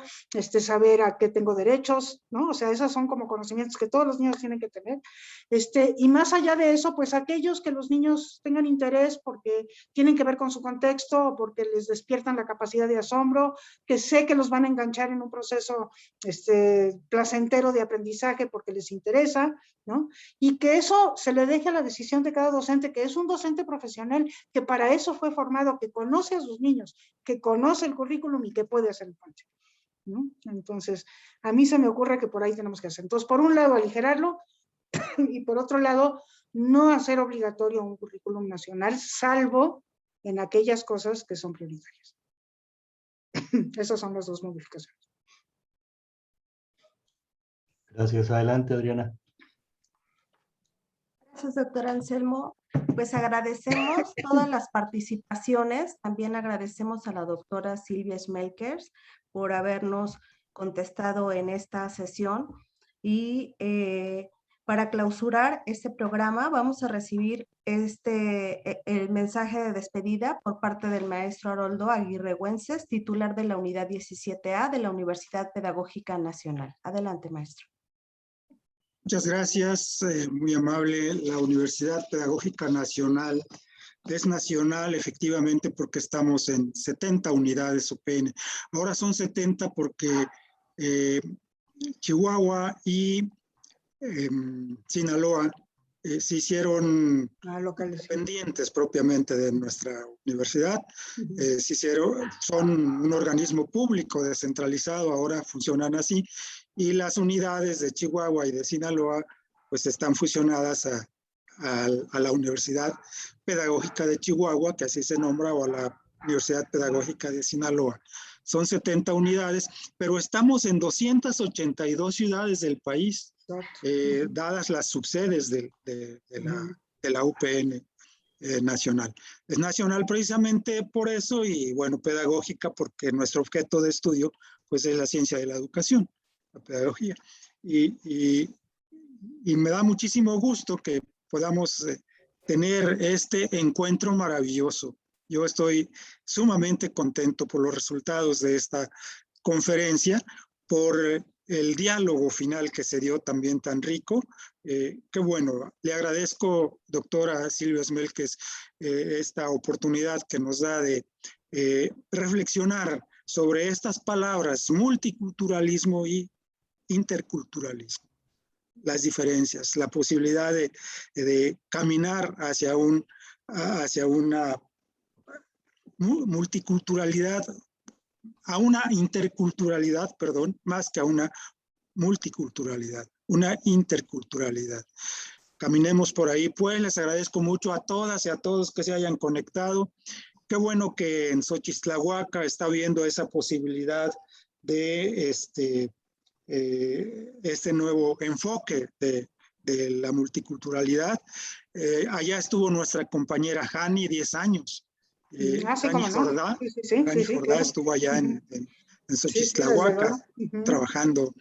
I: saber a qué tengo derechos, ¿no? O sea, esos son como conocimientos que todos los niños tienen que tener. Y más allá de eso, pues aquellos que los niños tengan interés porque tienen que ver con su contexto, porque les despiertan la capacidad de asombro, que sé que los van a enganchar en un proceso placentero de aprendizaje porque les interesa, ¿no? Y que eso se le deje a la decisión de cada docente, que es un docente profesional, que para eso fue formado, que conoce a sus niños, que conoce el currículum y que puede hacer el ponche, ¿no? Entonces, a mí se me ocurre que por ahí tenemos que hacer. Entonces, por un lado, aligerarlo, y por otro lado, no hacer obligatorio un currículum nacional, salvo en aquellas cosas que son prioritarias. Esas son las dos modificaciones.
H: Gracias. Adelante, Adriana.
A: Gracias, doctor Anselmo. Pues agradecemos todas las participaciones. También agradecemos a la doctora Silvia Smelkers por habernos contestado en esta sesión. Y para clausurar este programa vamos a recibir el mensaje de despedida por parte del maestro Haroldo Aguirre Güences, titular de la unidad 17A de la Universidad Pedagógica Nacional. Adelante, maestro.
D: Muchas gracias, muy amable. La Universidad Pedagógica Nacional es nacional efectivamente porque estamos en 70 unidades UPN. Ahora son 70 porque Chihuahua y Sinaloa se hicieron dependientes propiamente de nuestra universidad. Son un organismo público descentralizado, ahora funcionan así, y las unidades de Chihuahua y de Sinaloa pues están fusionadas a la Universidad Pedagógica de Chihuahua, que así se nombra, o a la Universidad Pedagógica de Sinaloa. Son 70 unidades, pero estamos en 282 ciudades del país, dadas las subsedes de la UPN nacional. Es nacional precisamente por eso, y bueno, pedagógica porque nuestro objeto de estudio pues es la ciencia de la educación, la pedagogía. Y me da muchísimo gusto que podamos tener este encuentro maravilloso. Yo estoy sumamente contento por los resultados de esta conferencia, por el diálogo final que se dio también tan rico. Qué bueno, le agradezco, doctora Silvia Smelques, esta oportunidad que nos da de reflexionar sobre estas palabras, multiculturalismo y interculturalismo. Las diferencias, la posibilidad de caminar hacia una multiculturalidad, a una interculturalidad, perdón, más que a una multiculturalidad, una interculturalidad. Caminemos por ahí, pues. Les agradezco mucho a todas y a todos que se hayan conectado. Qué bueno que en Xochitlahuaca está viendo esa posibilidad de este nuevo enfoque de la multiculturalidad. Allá estuvo nuestra compañera Hani 10 años. Hani Jordá,
I: claro.
D: estuvo allá en Xochitlahuaca, trabajando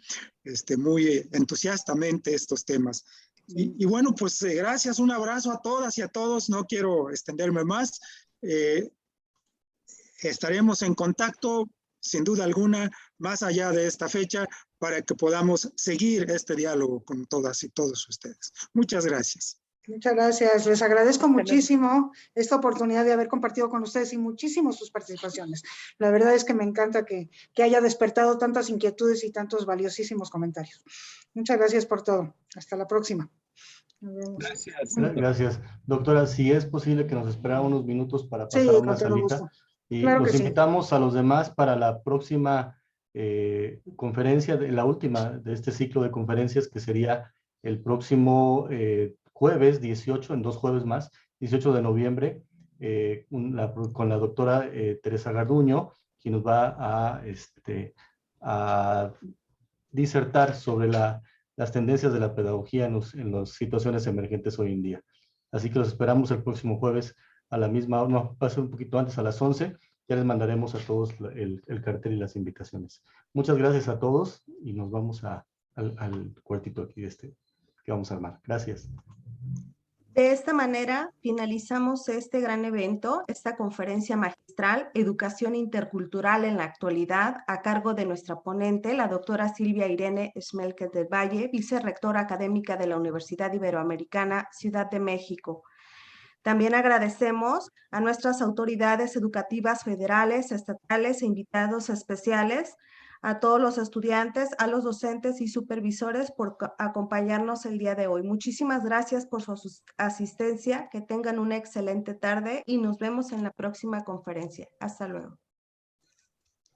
D: muy entusiastamente estos temas. Y bueno, pues gracias, un abrazo a todas y a todos. No quiero extenderme más. Estaremos en contacto, sin duda alguna, más allá de esta fecha, para que podamos seguir este diálogo con todas y todos ustedes. Muchas gracias.
I: Muchas gracias. Les agradezco muchísimo esta oportunidad de haber compartido con ustedes y muchísimo sus participaciones. La verdad es que me encanta que haya despertado tantas inquietudes y tantos valiosísimos comentarios. Muchas gracias por todo. Hasta la próxima.
H: Gracias. Gracias. Doctora, si es posible que nos espera unos minutos para pasar a una salita. Y claro, los invitamos a los demás para la próxima conferencia, la última de este ciclo de conferencias, que sería el próximo jueves 18, en 2 jueves más, 18 de noviembre, con la doctora Teresa Garduño, quien nos va a disertar sobre las tendencias de la pedagogía en las situaciones emergentes hoy en día. Así que los esperamos el próximo jueves a la misma hora, no, va a ser un poquito antes, a las 11. Ya les mandaremos a todos el cartel y las invitaciones. Muchas gracias a todos y nos vamos al cuartito aquí que vamos a armar. Gracias.
A: De esta manera finalizamos este gran evento, esta conferencia magistral, Educación Intercultural en la Actualidad, a cargo de nuestra ponente, la doctora Silvia Irene Smelques del Valle, vicerrectora académica de la Universidad Iberoamericana, Ciudad de México. También agradecemos a nuestras autoridades educativas federales, estatales e invitados especiales, a todos los estudiantes, a los docentes y supervisores por acompañarnos el día de hoy. Muchísimas gracias por su asistencia, que tengan una excelente tarde y nos vemos en la próxima conferencia. Hasta luego.